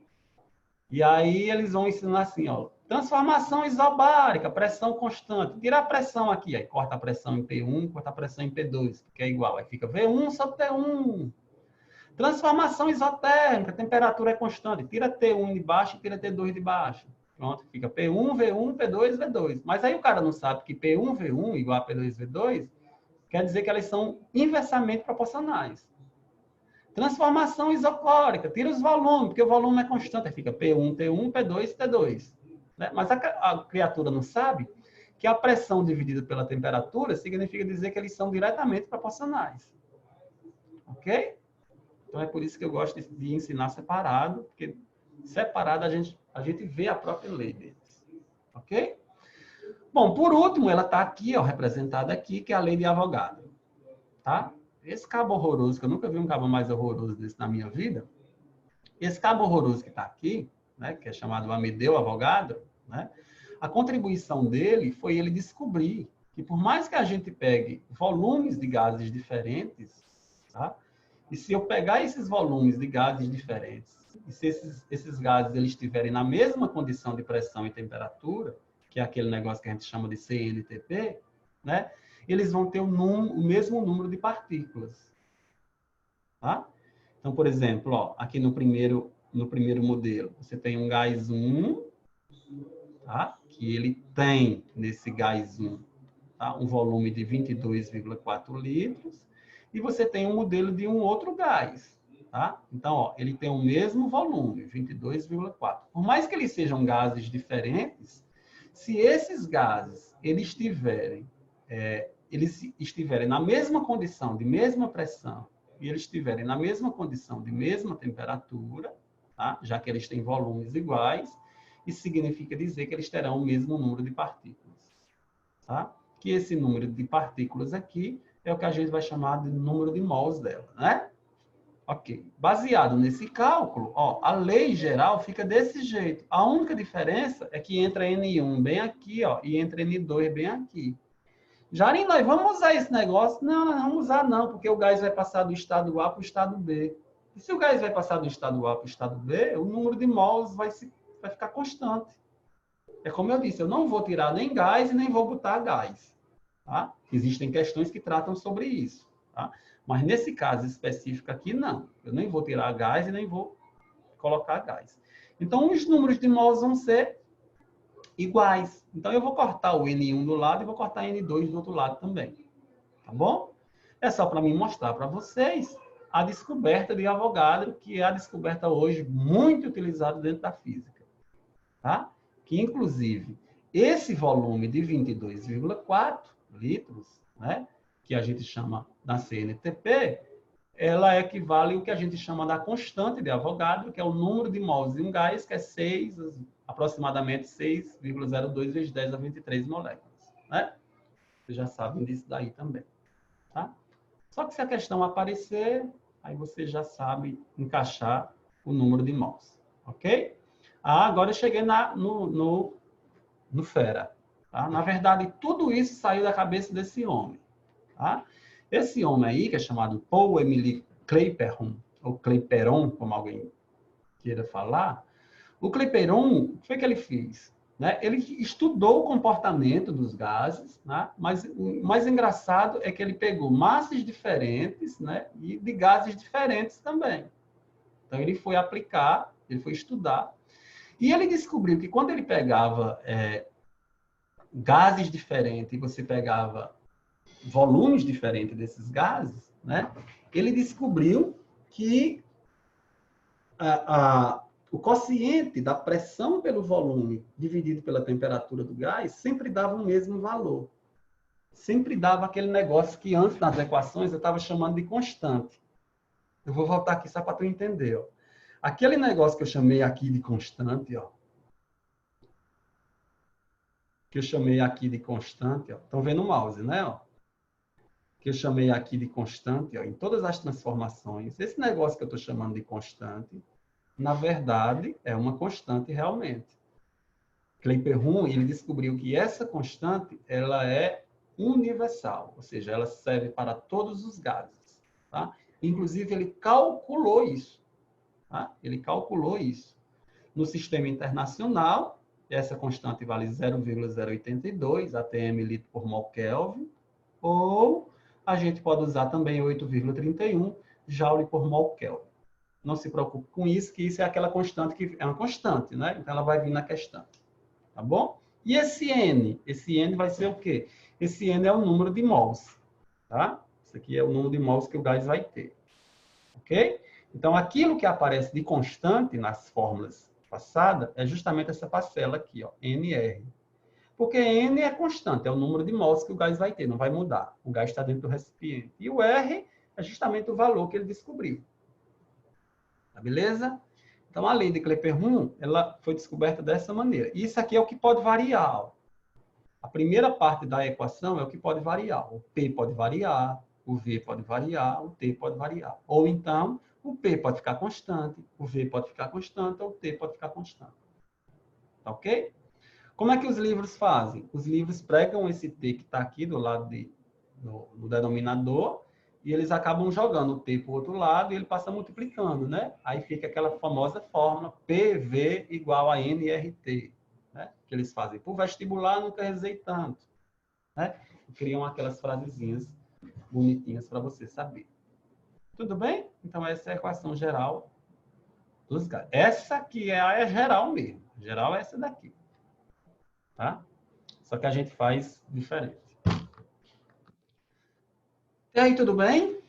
e aí eles vão ensinar assim, ó, transformação isobárica, pressão constante. Tira a pressão aqui, aí corta a pressão em P1, corta a pressão em P2, que é igual, aí fica V1 sobre T1. Transformação isotérmica, temperatura é constante. Tira T1 de baixo e tira T2 de baixo. Pronto, fica P1, V1, P2, V2. Mas aí o cara não sabe que P1, V1 igual a P2, V2, quer dizer que elas são inversamente proporcionais. Transformação isoclórica, tira os volumes, porque o volume é constante. Aí fica P1, T1, P2, T2. Né? Mas a criatura não sabe que a pressão dividida pela temperatura significa dizer que eles são diretamente proporcionais. Ok? Então, é por isso que eu gosto de ensinar separado, porque separado a gente vê a própria lei deles. Ok? Bom, por último, ela está aqui, ó, representada aqui, que é a lei de Avogadro. Tá? Esse cabo horroroso, que eu nunca vi um cabo mais horroroso desse na minha vida, esse cabo horroroso que está aqui, né, que é chamado Amedeo Avogadro, né, a contribuição dele foi ele descobrir que por mais que a gente pegue volumes de gases diferentes, tá? E se eu pegar esses volumes de gases diferentes, e se esses gases eles estiverem na mesma condição de pressão e temperatura, que é aquele negócio que a gente chama de CNTP, né? Eles vão ter o mesmo número de partículas. Tá? Então, por exemplo, ó, aqui no primeiro modelo, você tem um gás 1, tá? Que ele tem, nesse gás 1, tá? Um volume de 22,4 litros, e você tem um modelo de um outro gás. Tá? Então, ó, ele tem o mesmo volume, 22,4. Por mais que eles sejam gases diferentes, se esses gases eles estiverem na mesma condição de mesma pressão e eles estiverem na mesma condição de mesma temperatura, tá? Já que eles têm volumes iguais, isso significa dizer que eles terão o mesmo número de partículas. Tá? Que esse número de partículas aqui é o que a gente vai chamar de número de mols dela, né? Ok. Baseado nesse cálculo, ó, a lei geral fica desse jeito. A única diferença é que entra N1 bem aqui, ó, e entra N2 bem aqui. Jarim, nós vamos usar esse negócio? Não, não vamos usar não, porque o gás vai passar do estado A para o estado B. E se o gás vai passar do estado A para o estado B, o número de mols vai ficar constante. É como eu disse, eu não vou tirar nem gás e nem vou botar gás. Tá? Existem questões que tratam sobre isso. Tá? Mas nesse caso específico aqui, não. Eu nem vou tirar gás e nem vou colocar gás. Então, os números de mols vão ser iguais. Então, eu vou cortar o N1 do lado e vou cortar N2 do outro lado também. Tá bom? É só para me mostrar para vocês a descoberta de Avogadro, que é a descoberta hoje muito utilizada dentro da física. Tá? Que, inclusive, esse volume de 22,4 litros, né, que a gente chama da CNTP, ela equivale ao que a gente chama da constante de Avogadro, que é o número de mols de um gás, que é 6, aproximadamente 6,02 vezes 10 a 23 moléculas. Né? Vocês já sabem disso daí também. Tá? Só que se a questão aparecer, aí você já sabe encaixar o número de mols. Ok? Agora eu cheguei no Fera. Tá? Na verdade, tudo isso saiu da cabeça desse homem. Tá? Esse homem aí, que é chamado Paul Émile Clapeyron, ou Clapeyron, como alguém queira falar, o Clapeyron, o que foi que ele fez? Né? Ele estudou o comportamento dos gases, né? Mas o mais engraçado é que ele pegou massas diferentes, né? E de gases diferentes também. Então, ele foi aplicar, ele foi estudar, e ele descobriu que quando ele pegava gases diferentes e você pegava volumes diferentes desses gases, né? Ele descobriu que o quociente da pressão pelo volume dividido pela temperatura do gás sempre dava o mesmo valor. Sempre dava aquele negócio que antes nas equações eu estava chamando de constante. Eu vou voltar aqui só para tu entender. Ó. Aquele negócio que eu chamei aqui de constante, ó, que eu chamei aqui de constante, ó, estão vendo o mouse, né? Ó? Que eu chamei aqui de constante, ó, em todas as transformações, esse negócio que eu estou chamando de constante, na verdade, é uma constante realmente. Clapeyron, ele descobriu que essa constante, ela é universal, ou seja, ela serve para todos os gases. Tá? Inclusive, ele calculou isso. Tá? Ele calculou isso. No sistema internacional, essa constante vale 0,082 atm litro por mol Kelvin, ou a gente pode usar também 8,31 joule por mol Kelvin. Não se preocupe com isso, que isso é aquela constante que é uma constante, né? Então ela vai vir na questão. Tá bom? E esse N? Esse N vai ser o quê? Esse N é o número de mols, tá? Isso aqui é o número de mols que o gás vai ter. OK? Então aquilo que aparece de constante nas fórmulas passadas é justamente essa parcela aqui, ó, NR. Porque N é constante, é o número de mols que o gás vai ter, não vai mudar. O gás está dentro do recipiente. E o R é justamente o valor que ele descobriu. Tá beleza? Então, a lei de Clapeyron, ela foi descoberta dessa maneira. Isso aqui é o que pode variar. Ó. A primeira parte da equação é o que pode variar. O P pode variar, o V pode variar, o T pode variar. Ou então, o P pode ficar constante, o V pode ficar constante, ou o T pode ficar constante. Tá ok? Como é que os livros fazem? Os livros pregam esse T que está aqui do lado no denominador e eles acabam jogando o T para o outro lado e ele passa multiplicando, né? Aí fica aquela famosa fórmula PV igual a NRT, né? Que eles fazem. Para o vestibular, nunca rezei tanto, né? E criam aquelas frasezinhas bonitinhas para você saber. Tudo bem? Então, essa é a equação geral dos gases. Essa aqui é a geral mesmo. A geral é essa daqui. Tá? Só que a gente faz diferente. E aí, tudo bem?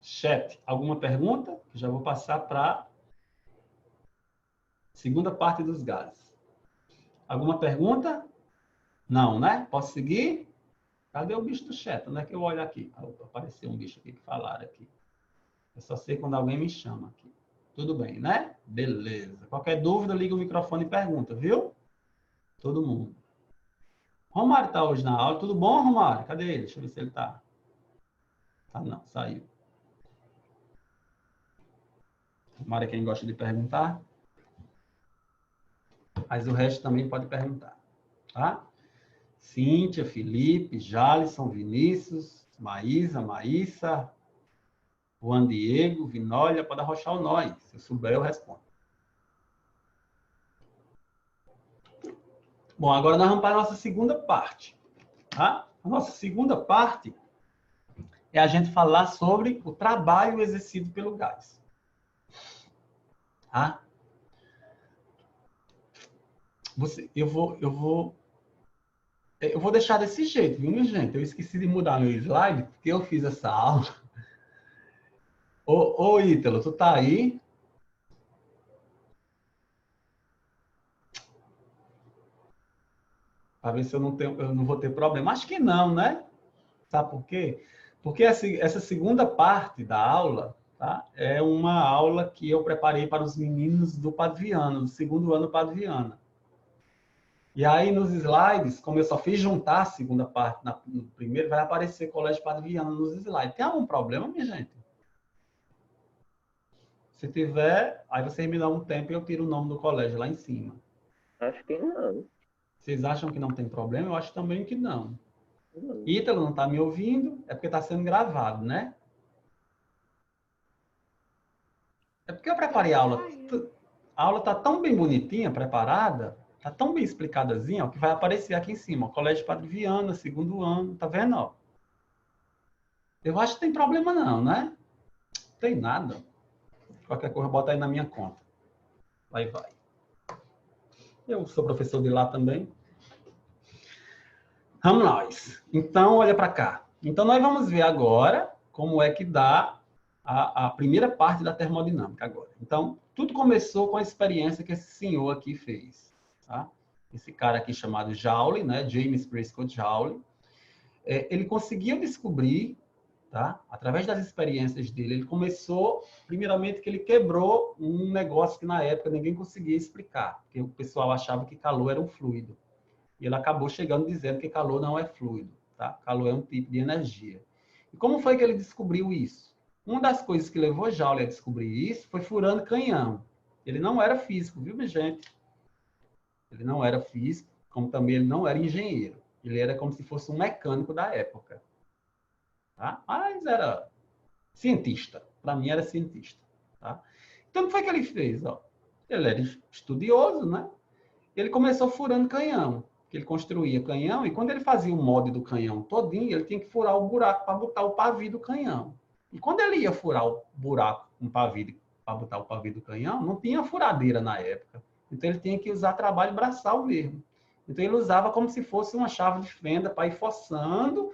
Chat, alguma pergunta? Já vou passar para a segunda parte dos gases. Alguma pergunta? Não, né? Posso seguir? Cadê o bicho do chat? Onde é que eu olho aqui? Apareceu um bicho aqui que falaram aqui. Eu só sei quando alguém me chama aqui. Tudo bem, né? Beleza. Qualquer dúvida, liga o microfone e pergunta, viu? Todo mundo. Romário está hoje na aula. Tudo bom, Romário? Cadê ele? Deixa eu ver se ele está. Ah, não, saiu. Romário é quem gosta de perguntar. Mas o resto também pode perguntar. Tá? Cíntia, Felipe, Jalisson, Vinícius, Maísa, Maísa, Juan Diego, Vinólia, pode arrochar o nós. Se eu souber, eu respondo. Bom, agora nós vamos para a nossa segunda parte. Tá? A nossa segunda parte é a gente falar sobre o trabalho exercido pelo gás. Tá? Eu vou deixar desse jeito, viu, minha gente? Eu esqueci de mudar meu slide, porque eu fiz essa aula. Ô Ítalo, tu tá aí? Para ver se eu não vou ter problema. Acho que não, né? Sabe por quê? Porque essa segunda parte da aula, tá, é uma aula que eu preparei para os meninos do Padre Viana, do segundo ano Padre Viana. E aí, nos slides, como eu só fiz juntar a segunda parte no primeiro, vai aparecer Colégio Padre Viana nos slides. Tem algum problema, minha gente? Se tiver, aí vocês me dão um tempo e eu tiro o nome do colégio lá em cima. Acho que não. Vocês acham que não tem problema? Eu acho também que não. Não. Ítalo não está me ouvindo, é porque está sendo gravado, né? É porque eu preparei a aula. A aula está tão bem bonitinha, preparada, está tão bem explicadazinha, ó, que vai aparecer aqui em cima. Ó, Colégio Padre Viana, segundo ano, tá vendo? Ó? Eu acho que tem problema não, né? Tem nada. Qualquer coisa, bota aí na minha conta. Vai. Eu sou professor de lá também. Vamos nós. Então, olha para cá. Então, nós vamos ver agora como é que dá a primeira parte da termodinâmica agora. Então, tudo começou com a experiência que esse senhor aqui fez. Tá? Esse cara aqui chamado Joule, né? James Prescott Joule. Ele conseguiu descobrir, tá? Através das experiências dele, ele começou, primeiramente, que ele quebrou um negócio que na época ninguém conseguia explicar, porque o pessoal achava que calor era um fluido. E ele acabou chegando dizendo que calor não é fluido, tá? Calor é um tipo de energia. E como foi que ele descobriu isso? Uma das coisas que levou Joule a descobrir isso foi furando canhão. Ele não era físico, viu, minha gente? Ele não era físico, como também ele não era engenheiro. Ele era como se fosse um mecânico da época. Tá? Mas era cientista. Para mim, era cientista. Tá? Então, o que foi que ele fez? Ó? Ele era estudioso, né? Ele começou furando canhão. Ele construía canhão e quando ele fazia o molde do canhão todinho, ele tinha que furar o buraco para botar o pavio do canhão. E quando ele ia furar o buraco com um pavio para botar o pavio do canhão, não tinha furadeira na época. Então ele tinha que usar trabalho braçal mesmo. Então ele usava como se fosse uma chave de fenda para ir forçando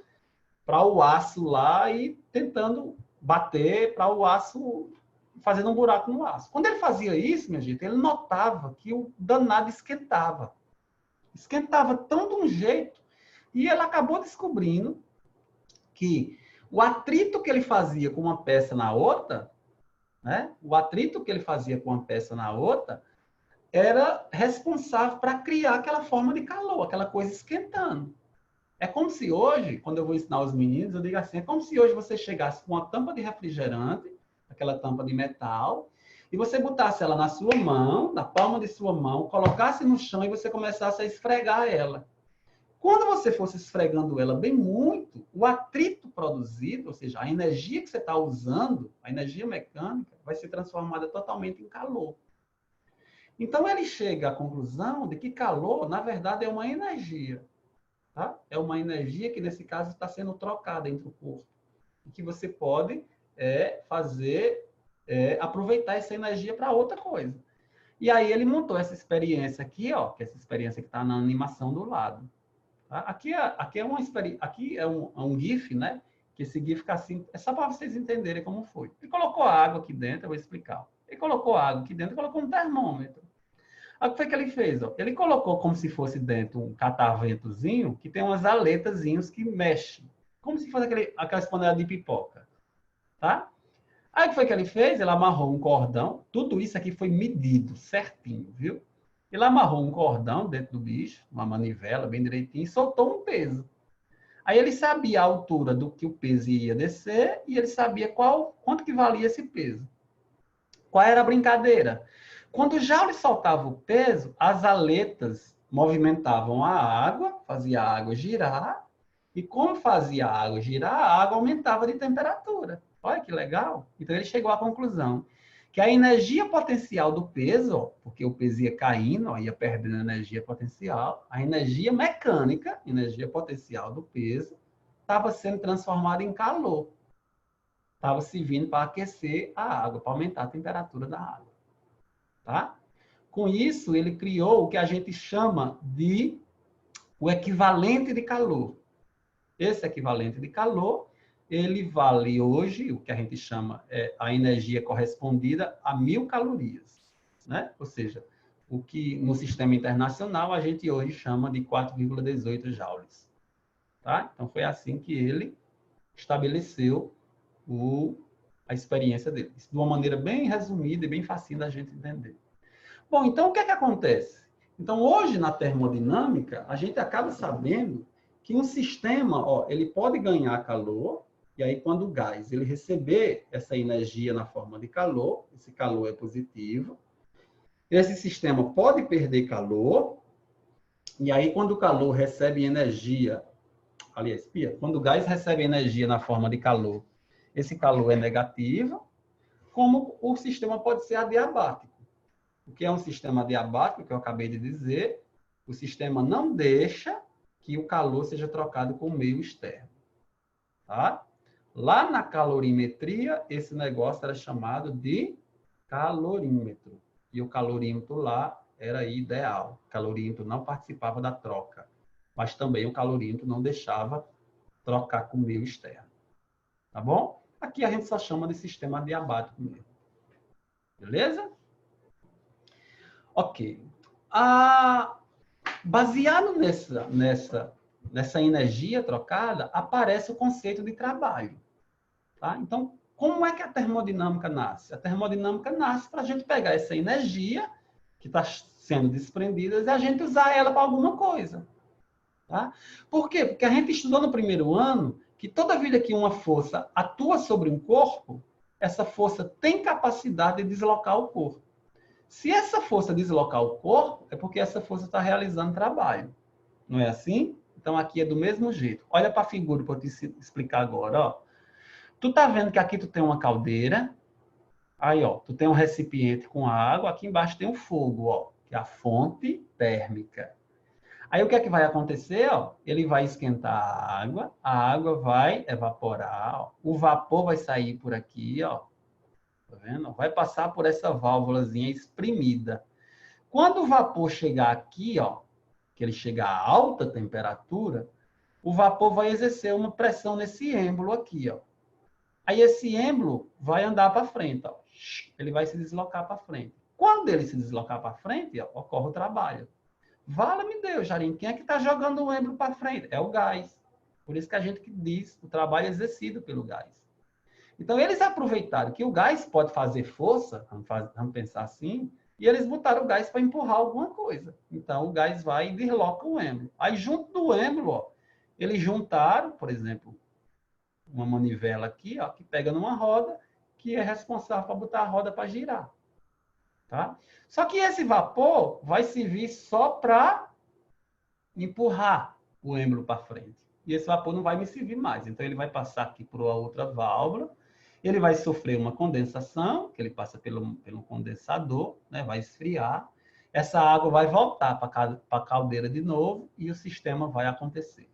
para o aço lá e tentando bater para o aço, fazendo um buraco no aço. Quando ele fazia isso, minha gente, ele notava que o danado esquentava. Esquentava tão de um jeito. E ele acabou descobrindo que o atrito que ele fazia com uma peça na outra, né? O atrito que ele fazia com uma peça na outra, era responsável para criar aquela forma de calor, aquela coisa esquentando. É como se hoje, quando eu vou ensinar os meninos, eu digo assim, é como se hoje você chegasse com uma tampa de refrigerante, aquela tampa de metal, e você botasse ela na sua mão, na palma de sua mão, colocasse no chão e você começasse a esfregar ela. Quando você fosse esfregando ela bem muito, o atrito produzido, ou seja, a energia que você está usando, a energia mecânica, vai ser transformada totalmente em calor. Então, ele chega à conclusão de que calor, na verdade, é uma energia. Tá? É uma energia que, nesse caso, está sendo trocada entre o corpo. E que você pode aproveitar essa energia para outra coisa. E aí ele montou essa experiência aqui, ó, que é essa experiência que está na animação do lado. Tá? Aqui é um GIF, né? Que esse GIF fica assim, é só para vocês entenderem como foi. Ele colocou água aqui dentro, eu vou explicar. Ele colocou água aqui dentro e colocou um termômetro. Aí o que foi que ele fez? Ó? Ele colocou como se fosse dentro um cataventozinho que tem umas aletazinhas que mexem. Como se fosse aquelas panelas de pipoca. Tá? Aí o que foi que ele fez? Ele amarrou um cordão. Tudo isso aqui foi medido certinho, viu? Ele amarrou um cordão dentro do bicho, uma manivela bem direitinho, e soltou um peso. Aí ele sabia a altura do que o peso ia descer e ele sabia quanto que valia esse peso. Qual era a brincadeira? Quando já ele soltava o peso, as aletas movimentavam a água, fazia a água girar, e como fazia a água girar, a água aumentava de temperatura. Olha que legal. Então ele chegou à conclusão que a energia potencial do peso, ó, porque o peso ia caindo, ó, ia perdendo energia potencial, a energia mecânica, energia potencial do peso, estava sendo transformada em calor. Estava servindo para aquecer a água, para aumentar a temperatura da água. Tá? Com isso, ele criou o que a gente chama de o equivalente de calor. Esse equivalente de calor, ele vale hoje, o que a gente chama a energia correspondida a 1000 calorias. Né? Ou seja, o que no sistema internacional a gente hoje chama de 4,18 joules. Tá? Então, foi assim que ele estabeleceu a experiência dele. Isso de uma maneira bem resumida e bem fácil da gente entender. Bom, então o que é que acontece? Então, hoje na termodinâmica, a gente acaba sabendo que um sistema, ó, ele pode ganhar calor, e aí quando o gás ele receber essa energia na forma de calor, esse calor é positivo, esse sistema pode perder calor, e aí quando o calor recebe energia, aliás, quando o gás recebe energia na forma de calor, esse calor é negativo, como o sistema pode ser adiabático. O que é um sistema adiabático, que eu acabei de dizer, o sistema não deixa que o calor seja trocado com o meio externo. Tá? Lá na calorimetria, esse negócio era chamado de calorímetro. E o calorímetro lá era ideal. O calorímetro não participava da troca. Mas também o calorímetro não deixava trocar com o meio externo. Tá bom? Aqui a gente só chama de sistema adiabático mesmo. Beleza? Ok. Baseado nessa energia trocada, aparece o conceito de trabalho. Tá? Então, como é que a termodinâmica nasce? A termodinâmica nasce para a gente pegar essa energia que está sendo desprendida e a gente usar ela para alguma coisa. Tá? Por quê? Porque a gente estudou no primeiro ano que toda vida que uma força atua sobre um corpo, essa força tem capacidade de deslocar o corpo. Se essa força deslocar o corpo, é porque essa força está realizando trabalho. Não é assim? Então, aqui é do mesmo jeito. Olha para a figura para eu te explicar agora. Ó. Tu tá vendo que aqui tu tem uma caldeira. Aí, ó, tu tem um recipiente com água. Aqui embaixo tem um fogo, ó, que é a fonte térmica. Aí, o que é que vai acontecer? Ó? Ele vai esquentar a água vai evaporar, ó. O vapor vai sair por aqui, ó. Tá vendo? Vai passar por essa válvulazinha espremida. Quando o vapor chegar aqui, ó, que ele chegar a alta temperatura, o vapor vai exercer uma pressão nesse êmbolo aqui, ó. Aí esse êmbolo vai andar para frente, ó. Ele vai se deslocar para frente. Quando ele se deslocar para frente, ó, ocorre o trabalho. Vala-me Deus, Jarim, quem é que está jogando o êmbolo para frente? É o gás. Por isso que a gente diz o trabalho é exercido pelo gás. Então, eles aproveitaram que o gás pode fazer força, vamos pensar assim, e eles botaram o gás para empurrar alguma coisa. Então, o gás vai e desloca o êmbolo. Aí, junto do êmbolo, ó, eles juntaram, por exemplo, uma manivela aqui, ó, que pega numa roda, que é responsável para botar a roda para girar. Tá? Só que esse vapor vai servir só para empurrar o êmbolo para frente. E esse vapor não vai me servir mais. Então, ele vai passar aqui por uma outra válvula, ele vai sofrer uma condensação, que ele passa pelo condensador, né? Vai esfriar. Essa água vai voltar para a caldeira de novo e o sistema vai acontecer.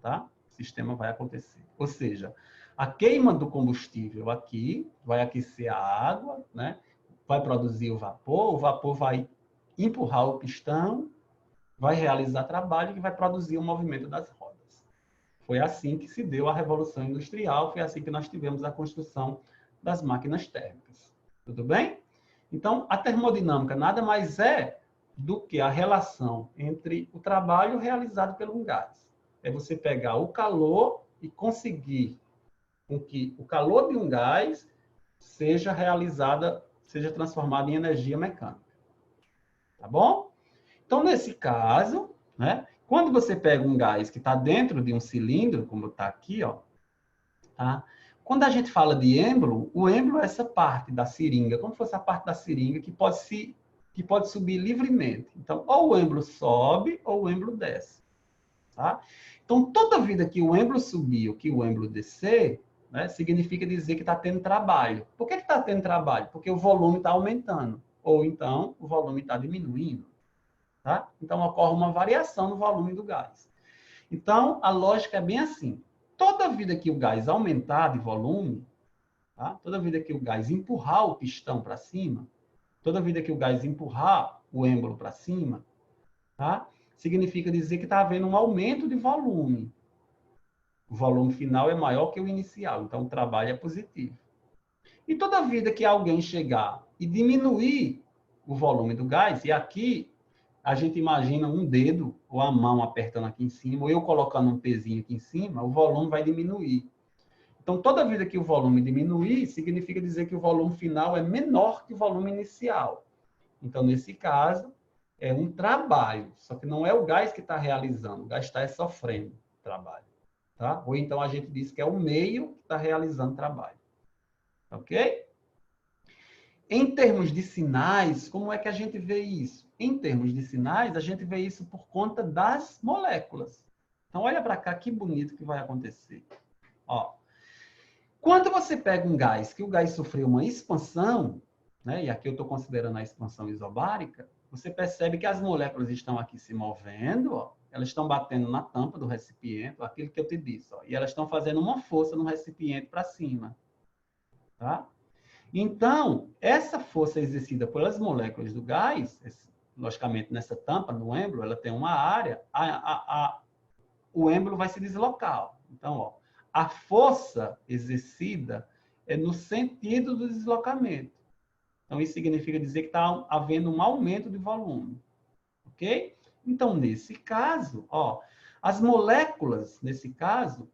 Tá? O sistema vai acontecer. Ou seja, a queima do combustível aqui vai aquecer a água, né? Vai produzir o vapor vai empurrar o pistão, vai realizar trabalho e vai produzir o movimento das rodas. Foi assim que se deu a Revolução Industrial, foi assim que nós tivemos a construção das máquinas térmicas. Tudo bem? Então, a termodinâmica nada mais é do que a relação entre o trabalho realizado pelo gás. É você pegar o calor e conseguir com que o calor de um gás seja transformado em energia mecânica. Tá bom? Então, nesse caso, né, quando você pega um gás que está dentro de um cilindro, como está aqui, ó, tá? Quando a gente fala de êmbolo, o êmbolo é essa parte da seringa, como se fosse a parte da seringa que pode subir livremente. Então, ou o êmbolo sobe ou o êmbolo desce. Tá? Então, toda vida que o êmbolo subir ou que o êmbolo descer, né, significa dizer que está tendo trabalho. Por que está tendo trabalho? Porque o volume está aumentando. Ou então, o volume está diminuindo. Tá? Então, ocorre uma variação no volume do gás. Então, a lógica é bem assim. Toda vida que o gás aumentar de volume, tá? Toda vida que o gás empurrar o pistão para cima, toda vida que o gás empurrar o êmbolo para cima, tá? Significa dizer que está havendo um aumento de volume. O volume final é maior que o inicial, então o trabalho é positivo. E toda vida que alguém chegar e diminuir o volume do gás, e aqui a gente imagina um dedo ou a mão apertando aqui em cima, ou eu colocando um pezinho aqui em cima, o volume vai diminuir. Então, toda vida que o volume diminuir, significa dizer que o volume final é menor que o volume inicial. Então, nesse caso, é um trabalho, só que não é o gás que está realizando, o gás está sofrendo trabalho. Tá? Ou então a gente diz que é o meio que está realizando trabalho. Ok? Em termos de sinais, como é que a gente vê isso? Em termos de sinais, a gente vê isso por conta das moléculas. Então, olha para cá, que bonito que vai acontecer. Ó, quando você pega um gás, que o gás sofreu uma expansão, né, e aqui eu estou considerando a expansão isobárica, você percebe que as moléculas estão aqui se movendo, ó, elas estão batendo na tampa do recipiente, aquilo que eu te disse, ó, e elas estão fazendo uma força no recipiente para cima. Tá? Então, essa força exercida pelas moléculas do gás, logicamente nessa tampa, no êmbolo, ela tem uma área, o êmbolo vai se deslocar. Ó. Então, ó, a força exercida é no sentido do deslocamento. Então, isso significa dizer que está havendo um aumento de volume. Ok? Então, nesse caso, ó, as moléculas, nesse caso,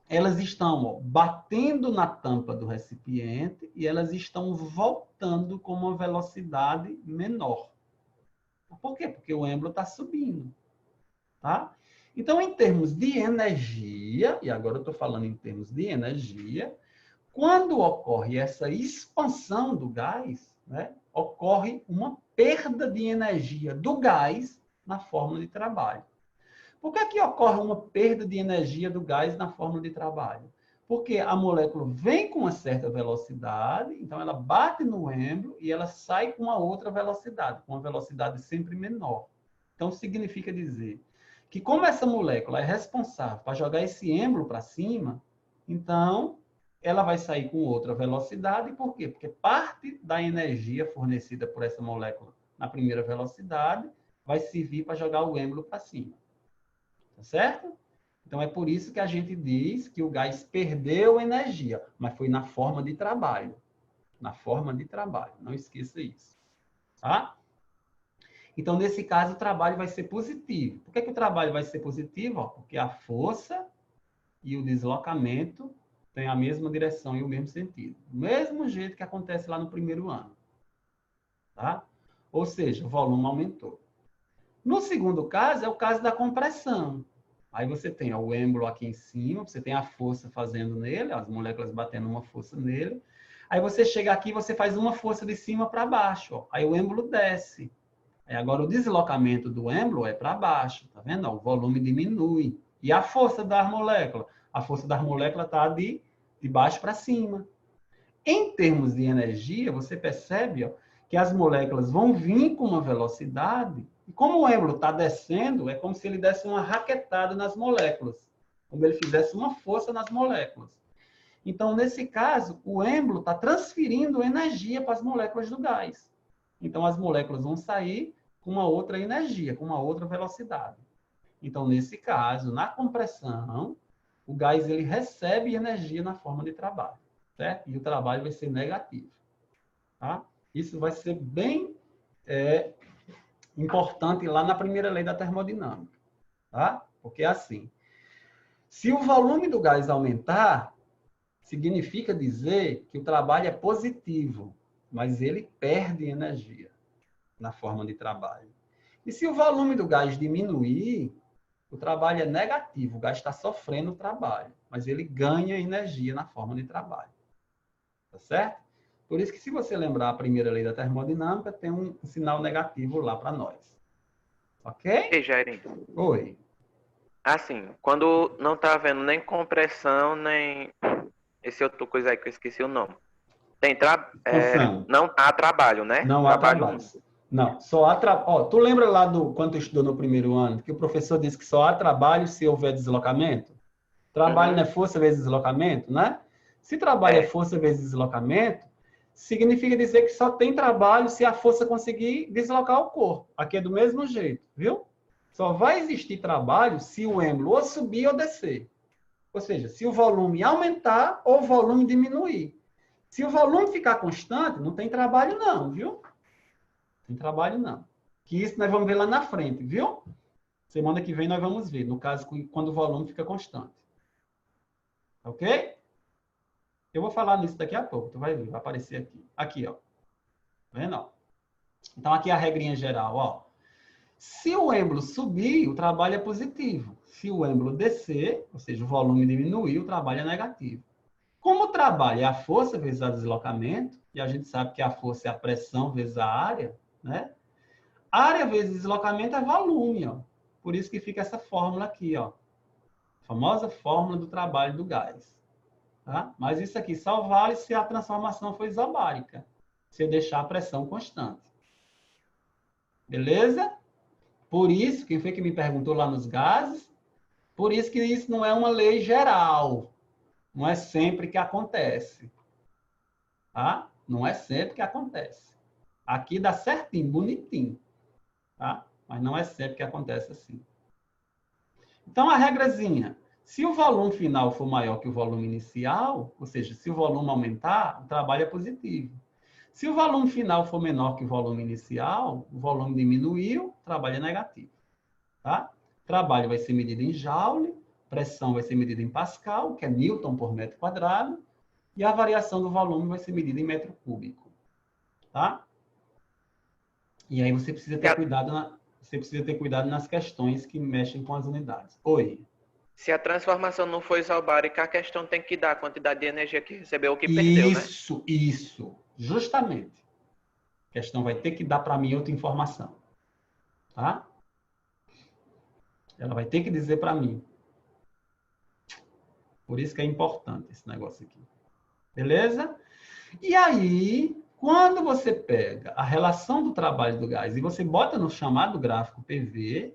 elas estão ó, batendo na tampa do recipiente e elas estão voltando com uma velocidade menor. Por quê? Porque o êmbolo está subindo. Tá? Então, em termos de energia, e agora eu estou falando em termos de energia, quando ocorre essa expansão do gás, né, ocorre uma perda de energia do gás na fórmula de trabalho. Por que que ocorre uma perda de energia do gás na fórmula de trabalho? Porque a molécula vem com uma certa velocidade, então ela bate no êmbolo e ela sai com uma outra velocidade, com uma velocidade sempre menor. Então, significa dizer que como essa molécula é responsável para jogar esse êmbolo para cima, então ela vai sair com outra velocidade. Por quê? Porque parte da energia fornecida por essa molécula na primeira velocidade vai servir para jogar o êmbolo para cima. Tá certo? Então, é por isso que a gente diz que o gás perdeu energia, mas foi na forma de trabalho. Na forma de trabalho. Não esqueça isso. Tá? Então, nesse caso, o trabalho vai ser positivo. Por que que o trabalho vai ser positivo? Ó, porque a força e o deslocamento têm a mesma direção e o mesmo sentido. Do mesmo jeito que acontece lá no primeiro ano. Tá? Ou seja, o volume aumentou. No segundo caso, é o caso da compressão. Aí você tem ó, o êmbolo aqui em cima, você tem a força fazendo nele, as moléculas batendo uma força nele. Aí você chega aqui e você faz uma força de cima para baixo. Ó. Aí o êmbolo desce. Aí agora o deslocamento do êmbolo é para baixo, tá vendo? Ó, o volume diminui. E a força das moléculas? A força das moléculas está de baixo para cima. Em termos de energia, você percebe ó, que as moléculas vão vir com uma velocidade, e como o êmbolo está descendo, é como se ele desse uma raquetada nas moléculas, como ele fizesse uma força nas moléculas. Então, nesse caso, o êmbolo está transferindo energia para as moléculas do gás. Então, as moléculas vão sair com uma outra energia, com uma outra velocidade. Então, nesse caso, na compressão, o gás ele recebe energia na forma de trabalho, certo? E o trabalho vai ser negativo. Tá? Isso vai ser bem importante lá na primeira lei da termodinâmica. Tá? Porque é assim, se o volume do gás aumentar, significa dizer que o trabalho é positivo, mas ele perde energia na forma de trabalho. E se o volume do gás diminuir, o trabalho é negativo, o gás está sofrendo o trabalho, mas ele ganha energia na forma de trabalho. Tá certo? Por isso que, se você lembrar a primeira lei da termodinâmica, tem um sinal negativo lá para nós. Ok? E Jairinho, Oi. assim, quando não está havendo nem compressão, nem esse outro coisa aí que eu esqueci o nome. Não há trabalho, né? Não há trabalho. Não, só há trabalho. Ó, tu lembra lá do quando tu estudou no primeiro ano, que o professor disse que só há trabalho se houver deslocamento? Trabalho não é força vezes deslocamento, né? Se trabalho é força vezes deslocamento, significa dizer que só tem trabalho se a força conseguir deslocar o corpo. Aqui é do mesmo jeito, viu? Só vai existir trabalho se o êmbolo ou subir ou descer. Ou seja, se o volume aumentar ou o volume diminuir. Se o volume ficar constante, não tem trabalho não, viu? Não tem trabalho não. Que isso nós vamos ver lá na frente, viu? Semana que vem nós vamos ver, no caso, quando o volume fica constante. Ok? Eu vou falar nisso daqui a pouco, tu vai ver, vai aparecer aqui. Aqui, ó. Tá vendo, ó? Então, aqui é a regrinha geral, ó. Se o êmbolo subir, o trabalho é positivo. Se o êmbolo descer, ou seja, o volume diminuir, o trabalho é negativo. Como o trabalho é a força vezes o deslocamento, e a gente sabe que a força é a pressão vezes a área, né? Área vezes deslocamento é volume, ó. Por isso que fica essa fórmula aqui, ó. A famosa fórmula do trabalho do gás. Tá? Mas isso aqui só vale se a transformação for isobárica. Se eu deixar a pressão constante. Beleza? Por isso, quem foi que me perguntou lá nos gases? Por isso que isso não é uma lei geral. Não é sempre que acontece. Tá? Não é sempre que acontece. Aqui dá certinho, bonitinho. Tá? Mas não é sempre que acontece assim. Então, a regrazinha. Se o volume final for maior que o volume inicial, ou seja, se o volume aumentar, o trabalho é positivo. Se o volume final for menor que o volume inicial, o volume diminuiu, o trabalho é negativo. Tá? O trabalho vai ser medido em Joule, pressão vai ser medida em Pascal, que é Newton por metro quadrado, e a variação do volume vai ser medida em metro cúbico. Tá? E aí você precisa ter cuidado nas questões que mexem com as unidades. Oi. Se a transformação não for isobárica, a questão tem que dar a quantidade de energia que recebeu ou que perdeu, né? Isso. Justamente. A questão vai ter que dar para mim outra informação. Tá? Ela vai ter que dizer para mim. Por isso que é importante esse negócio aqui. Beleza? E aí, quando você pega a relação do trabalho do gás e você bota no chamado gráfico PV,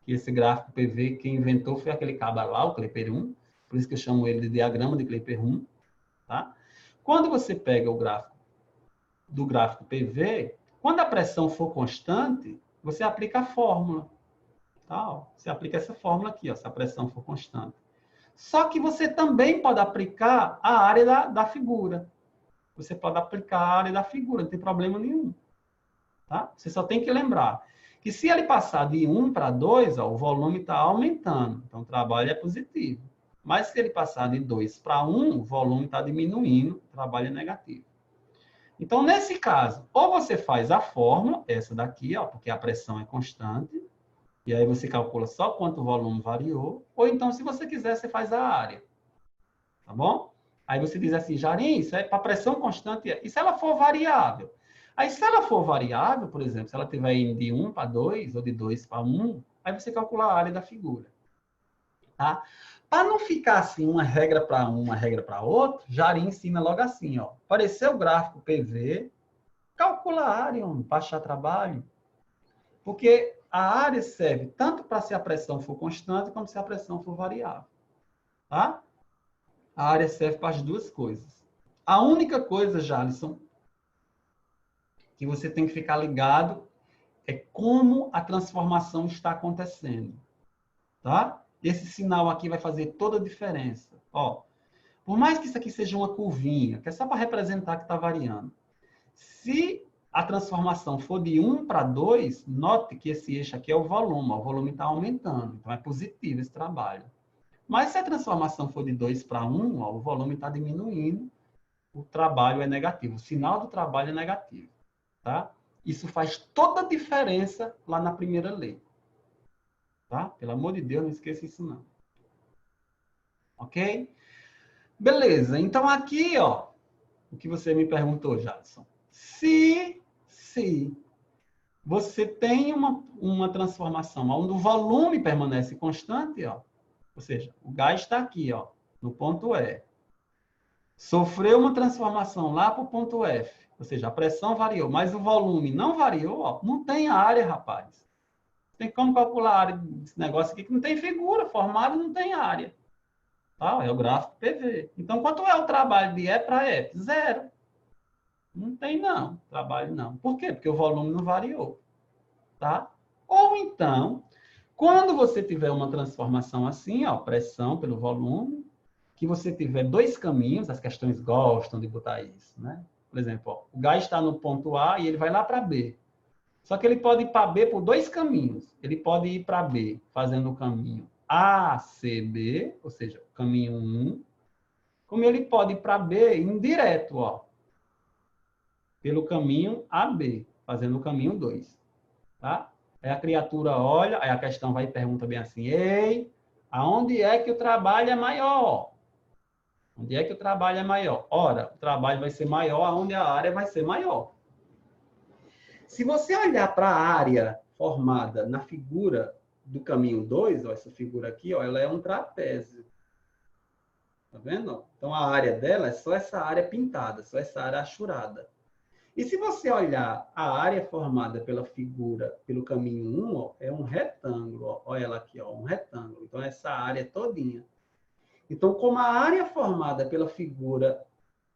que esse gráfico PV, quem inventou foi aquele cabra lá, o Klepper-1, por isso que eu chamo ele de diagrama de Klepper-1, tá? Quando você pega o gráfico do gráfico PV, quando a pressão for constante, você aplica a fórmula, tá? Você aplica essa fórmula aqui, ó, se a pressão for constante. Só que você também pode aplicar a área da figura. Você pode aplicar a área da figura, não tem problema nenhum, tá? Você só tem que lembrar que se ele passar de 1 para 2, ó, o volume está aumentando. Então, o trabalho é positivo. Mas se ele passar de 2 para 1, o volume está diminuindo, o trabalho é negativo. Então, nesse caso, ou você faz a fórmula, essa daqui, ó, porque a pressão é constante, e aí você calcula só quanto o volume variou, ou então, se você quiser, você faz a área. Tá bom? Aí você diz assim, Jarim, isso é para pressão constante. E se ela for variável? Aí, se ela for variável, por exemplo, se ela estiver indo de 1 para 2 ou de 2 para 1, aí você calcula a área da figura. Tá? Para não ficar assim, uma regra para um, uma regra para outro, Jari ensina logo assim, ó. Apareceu o gráfico PV, calcula a área, para achar trabalho. Porque a área serve tanto para se a pressão for constante, como se a pressão for variável. Tá? A área serve para as duas coisas. A única coisa, Jalisson, que você tem que ficar ligado é como a transformação está acontecendo. Tá? Esse sinal aqui vai fazer toda a diferença. Ó, por mais que isso aqui seja uma curvinha, que é só para representar que está variando. Se a transformação for de 1 para 2, note que esse eixo aqui é o volume. Ó, o volume está aumentando. Então, é positivo esse trabalho. Mas se a transformação for de 2 para 1, ó, o volume está diminuindo. O trabalho é negativo. O sinal do trabalho é negativo. Tá? Isso faz toda a diferença lá na primeira lei. Tá? Pelo amor de Deus, não esqueça isso não. Ok? Beleza. Então, aqui, ó, o que você me perguntou, Jadson. Se você tem uma transformação onde o volume permanece constante, ó, ou seja, o gás está aqui, ó, no ponto E. Sofreu uma transformação lá para o ponto F. Ou seja, a pressão variou, mas o volume não variou, ó, não tem área, rapaz. Tem como calcular a área desse negócio aqui que não tem figura formada, não tem área. Tá? É o gráfico PV. Então, quanto é o trabalho de E para F? 0. Não tem, não. Trabalho não. Por quê? Porque o volume não variou. Tá? Ou então, quando você tiver uma transformação assim, ó, pressão pelo volume, que você tiver dois caminhos, as questões gostam de botar isso, né? Por exemplo, ó, o gás está no ponto A e ele vai lá para B. Só que ele pode ir para B por dois caminhos. Ele pode ir para B fazendo o caminho A, C, B, ou seja, caminho 1, como ele pode ir para B indireto, ó, pelo caminho AB, fazendo o caminho 2, tá? Aí a criatura olha, aí a questão vai e pergunta bem assim, ei, aonde é que o trabalho é maior? Onde é que o trabalho é maior? Ora, o trabalho vai ser maior aonde a área vai ser maior. Se você olhar para a área formada na figura do caminho 2, ó, essa figura aqui, ó, ela é um trapézio. Tá vendo? Então, a área dela é só essa área pintada, só essa área achurada. E se você olhar a área formada pela figura, pelo caminho 1, ó, é um retângulo. Ó, olha ela aqui, ó, um retângulo. Então, essa área é todinha. Então, como a área formada pela figura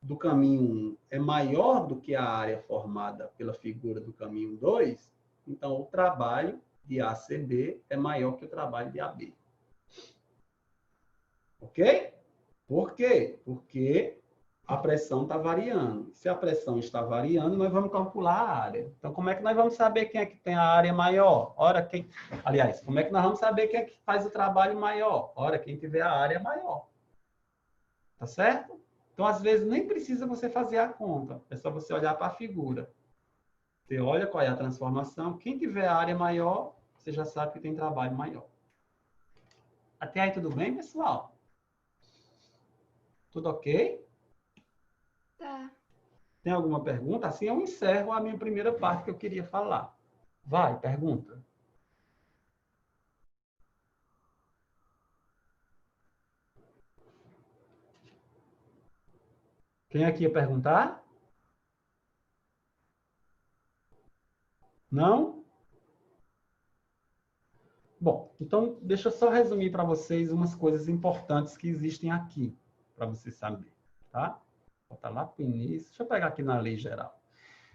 do caminho 1 é maior do que a área formada pela figura do caminho 2, então o trabalho de ACB é maior que o trabalho de AB. Ok? Por quê? Porque a pressão está variando. Se a pressão está variando, nós vamos calcular a área. Então, como é que nós vamos saber quem é que tem a área maior? Ora, quem... Aliás, como é que nós vamos saber quem é que faz o trabalho maior? Ora, quem tiver a área maior. Tá certo? Então, às vezes, nem precisa você fazer a conta. É só você olhar para a figura. Você olha qual é a transformação. Quem tiver a área maior, você já sabe que tem trabalho maior. Até aí tudo bem, pessoal? Tudo ok? Tá. Tem alguma pergunta? Assim eu encerro a minha primeira parte que eu queria falar. Vai, pergunta. Quem aqui ia perguntar? Não? Bom, então deixa eu só resumir para vocês umas coisas importantes que existem aqui, para você saber, tá? Vou botar lá para o início. Deixa eu pegar aqui na lei geral.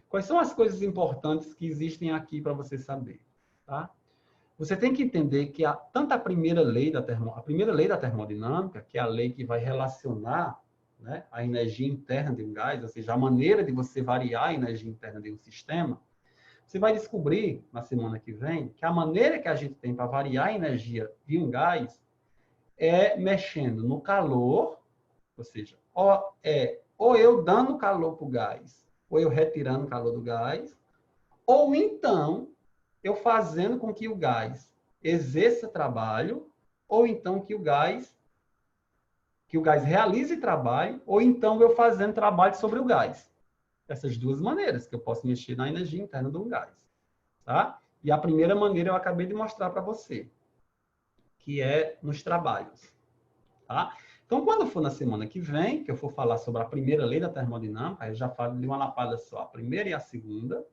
Quais são as coisas importantes que existem aqui para você saber, tá? Você tem que entender que tanto a primeira lei da termodinâmica, que é a lei que vai relacionar, né, a energia interna de um gás, ou seja, a maneira de você variar a energia interna de um sistema, você vai descobrir, na semana que vem, que a maneira que a gente tem para variar a energia de um gás é mexendo no calor, ou seja, ou eu dando calor para o gás, ou eu retirando o calor do gás, ou então eu fazendo com que o gás exerça trabalho, ou então que o gás realize trabalho, ou então eu fazendo trabalho sobre o gás. Essas duas maneiras que eu posso mexer na energia interna do gás. Tá? E a primeira maneira eu acabei de mostrar para você, que é nos trabalhos. Tá? Então, quando for na semana que vem, que eu for falar sobre a primeira lei da termodinâmica, eu já falo de uma lapada só, a primeira e a segunda.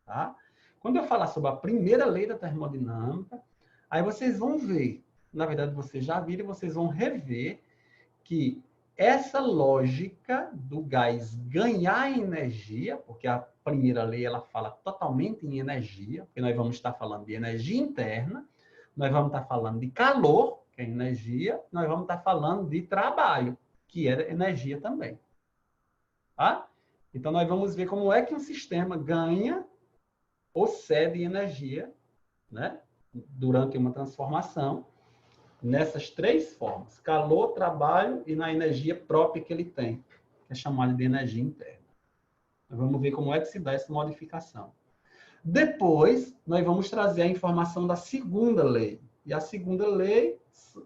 Tá? Quando eu falar sobre a primeira lei da termodinâmica, aí vocês vão ver, na verdade vocês já viram e vocês vão rever que essa lógica do gás ganhar energia, porque a primeira lei ela fala totalmente em energia, porque nós vamos estar falando de energia interna, nós vamos estar falando de calor, que é energia, nós vamos estar falando de trabalho, que é energia também. Tá? Então nós vamos ver como é que um sistema ganha ou cede energia, né, durante uma transformação, nessas três formas: calor, trabalho e na energia própria que ele tem, que é chamada de energia interna. Nós vamos ver como é que se dá essa modificação. Depois, nós vamos trazer a informação da segunda lei. E a segunda lei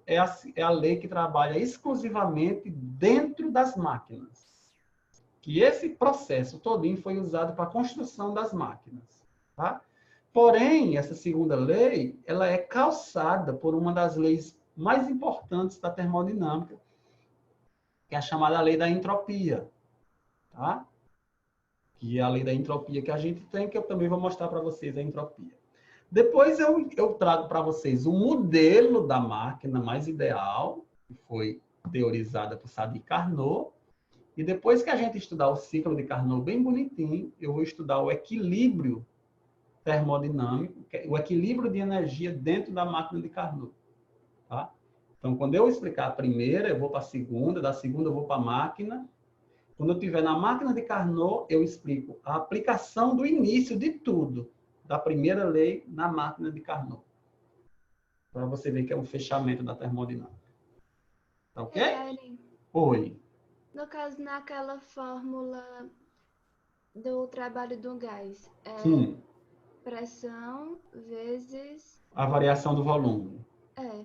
é a lei que trabalha exclusivamente dentro das máquinas. Que esse processo todinho foi usado para a construção das máquinas. Tá? Porém, essa segunda lei, ela é calçada por uma das leis mais importantes da termodinâmica, que é a chamada lei da entropia. Tá? Que é a lei da entropia que a gente tem, que eu também vou mostrar para vocês a entropia. Depois eu trago para vocês o modelo da máquina mais ideal, que foi teorizada por Sadi Carnot. E depois que a gente estudar o ciclo de Carnot bem bonitinho, eu vou estudar o equilíbrio termodinâmico, o equilíbrio de energia dentro da máquina de Carnot. Tá? Então, quando eu explicar a primeira, eu vou para a segunda, da segunda eu vou para a máquina. Quando eu estiver na máquina de Carnot, eu explico a aplicação do início de tudo, da primeira lei na máquina de Carnot. Para você ver que é um fechamento da termodinâmica. Tá ok? Ellen, Oi. No caso, naquela fórmula do trabalho do gás, é Sim, pressão vezes... a variação do volume. É.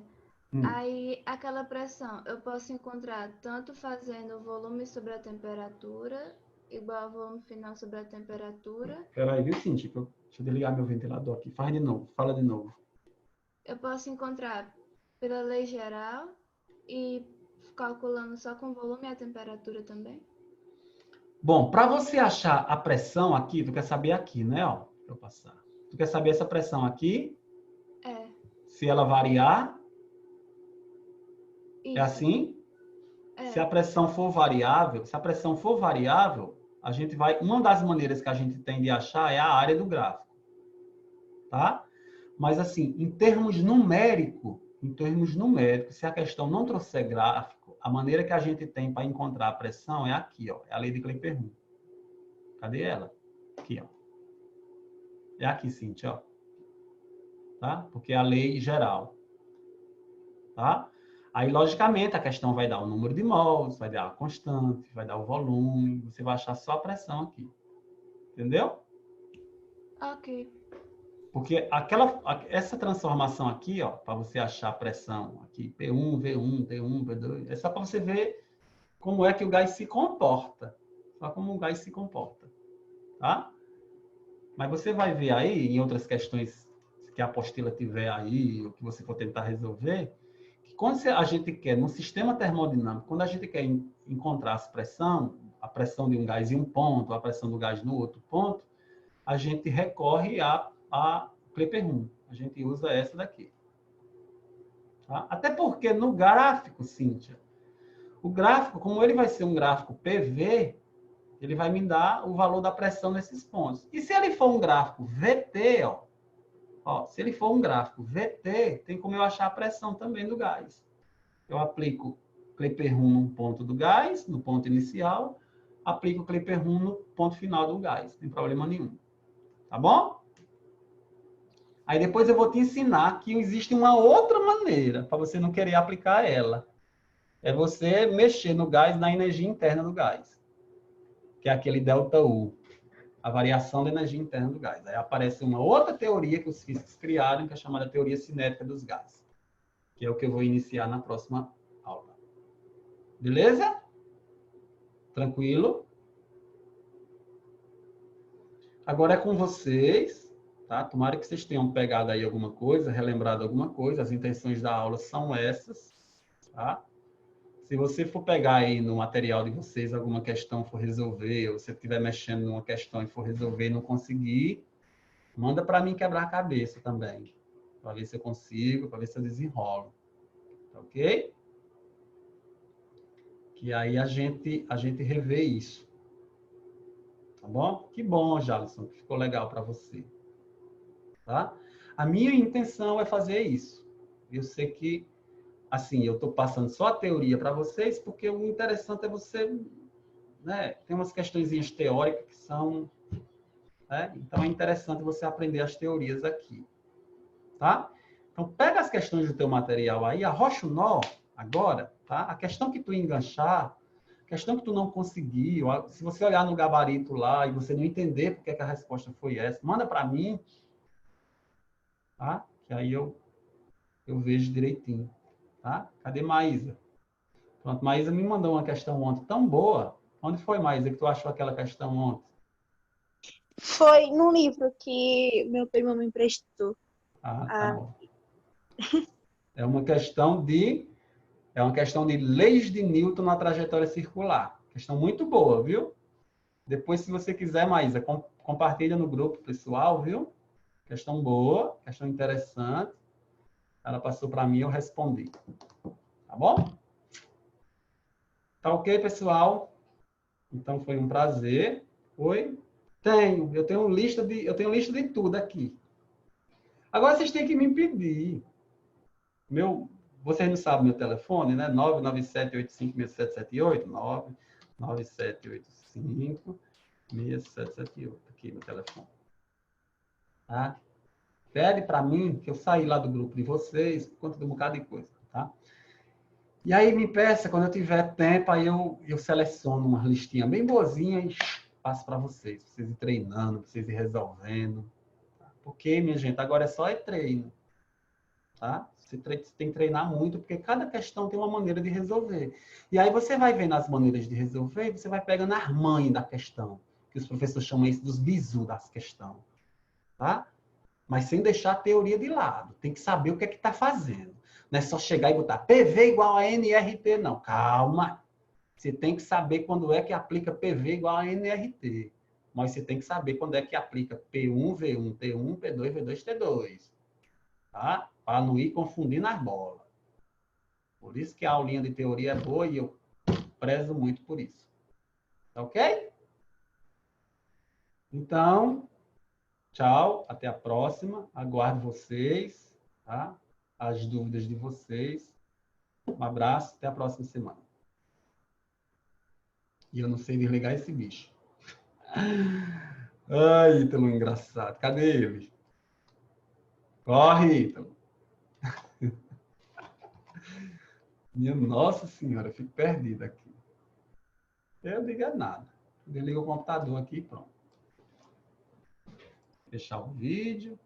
Hum. Aí, aquela pressão, eu posso encontrar tanto fazendo o volume sobre a temperatura, igual ao volume final sobre a temperatura. Peraí, viu, Cintia? Deixa eu desligar meu ventilador aqui. Faz de novo, fala de novo. Eu posso encontrar pela lei geral e calculando só com o volume e a temperatura também. Bom, para você achar a pressão aqui, tu quer saber aqui, né? Ó, deixa eu passar. Tu quer saber essa pressão aqui? É, Se ela variar, é isso. assim? Se a É, pressão for variável, se a pressão for variável, a gente vai. Uma das maneiras que a gente tem de achar é a área do gráfico, tá? Mas assim, em termos numéricos, se a questão não trouxer gráfico, a maneira que a gente tem para encontrar a pressão é aqui, ó, é a lei de Kleiper-Rum. Cadê ela? Aqui, ó. É aqui, Cíntia, ó. Tá? Porque é a lei geral, tá? Aí, logicamente, a questão vai dar o número de mols, vai dar a constante, vai dar o volume, você vai achar só a pressão aqui. Entendeu? ok. Porque essa transformação aqui, ó, para você achar a pressão aqui, P1, V1, T1, V2, é só para você ver como é que o gás se comporta. Só como o gás se comporta, tá? Mas você vai ver aí, em outras questões que a apostila tiver aí, ou que você for tentar resolver, que quando a gente quer, no sistema termodinâmico, quando a gente quer encontrar a pressão de um gás em um ponto, a pressão do gás no outro ponto, a gente recorre a Kleiper-Rum. A gente usa essa daqui. Tá? Até porque no gráfico, Cíntia, o gráfico, como ele vai ser um gráfico PV, ele vai me dar o valor da pressão nesses pontos. E se ele for um gráfico VT, ó, se ele for um gráfico VT, tem como eu achar a pressão também do gás. Eu aplico Kleiper-Rum no ponto do gás, no ponto inicial, aplico Kleiper-Rum no ponto final do gás, não tem problema nenhum. Tá bom? Aí depois eu vou te ensinar que existe uma outra maneira para você não querer aplicar ela. É você mexer no gás, na energia interna do gás, que é aquele ΔU, a variação da energia interna do gás. Aí aparece uma outra teoria que os físicos criaram, que é chamada teoria cinética dos gases, que é o que eu vou iniciar na próxima aula. Beleza? Tranquilo? Agora é com vocês, tá? Tomara que vocês tenham pegado aí alguma coisa, relembrado alguma coisa. As intenções da aula são essas, tá? Se você for pegar aí no material de vocês alguma questão for resolver, ou você estiver mexendo numa questão e for resolver e não conseguir, manda para mim quebrar a cabeça também, para ver se eu consigo, para ver se eu desenrolo. Tá ok? Que aí a gente revê isso. Tá bom? Que bom, Jalisson, que ficou legal para você. Tá? A minha intenção é fazer isso. Eu sei que, assim, eu estou passando só a teoria para vocês, porque o interessante é você, né? Tem umas questõezinhas teóricas que são, né? Então é interessante você aprender as teorias aqui, tá? Então pega as questões do teu material aí, arrocha o nó agora, tá? A questão que tu enganchar, a questão que tu não conseguir, se você olhar no gabarito lá e você não entender porque é que a resposta foi essa, manda para mim, tá? Que aí eu vejo direitinho, tá? Cadê Maísa? Pronto, Maísa me mandou uma questão ontem tão boa. Onde foi, Maísa, que tu achou aquela questão ontem? Foi num livro que meu primo me emprestou. Ah, tá Ah, bom. É uma questão de leis de Newton na trajetória circular. Questão muito boa, viu? Depois, se você quiser, Maísa, compartilha no grupo pessoal, viu? Questão boa, questão interessante. Ela passou para mim, eu respondi. Tá bom? Tá ok, pessoal? Então foi um prazer. Oi? Eu tenho lista de tudo aqui. Agora vocês têm que me pedir. Vocês não sabem meu telefone, né? 997856778, 997856778. Aqui no telefone. Tá? Pede para mim que eu saí lá do grupo de vocês, por conta de um bocado de coisa, tá? E aí me peça, quando eu tiver tempo, aí eu seleciono uma listinha bem boazinha e passo para vocês irem treinando, pra vocês irem resolvendo. Porque, minha gente, agora é só treino. Tá? Você tem que treinar muito, porque cada questão tem uma maneira de resolver. E aí você vai vendo as maneiras de resolver, e você vai pegando as mães da questão, que os professores chamam isso dos bizus das questões. Tá? Mas sem deixar a teoria de lado. Tem que saber o que é que está fazendo. Não é só chegar e botar PV igual a NRT, não. Calma. Você tem que saber quando é que aplica PV igual a NRT. Mas você tem que saber quando é que aplica P1, V1, T1, P2, V2, T2. Tá? Para não ir confundindo as bolas. Por isso que a aulinha de teoria é boa e eu prezo muito por isso. Tá ok? Então, tchau, até a próxima. Aguardo vocês, tá? As dúvidas de vocês. Um abraço, até a próxima semana. E eu não sei desligar esse bicho. Ai, Ítalo, engraçado. Cadê ele? Corre, Ítalo. Minha Nossa Senhora, eu fico perdido aqui. Eu digo nada. Desliga o computador aqui e pronto. Fechar o vídeo.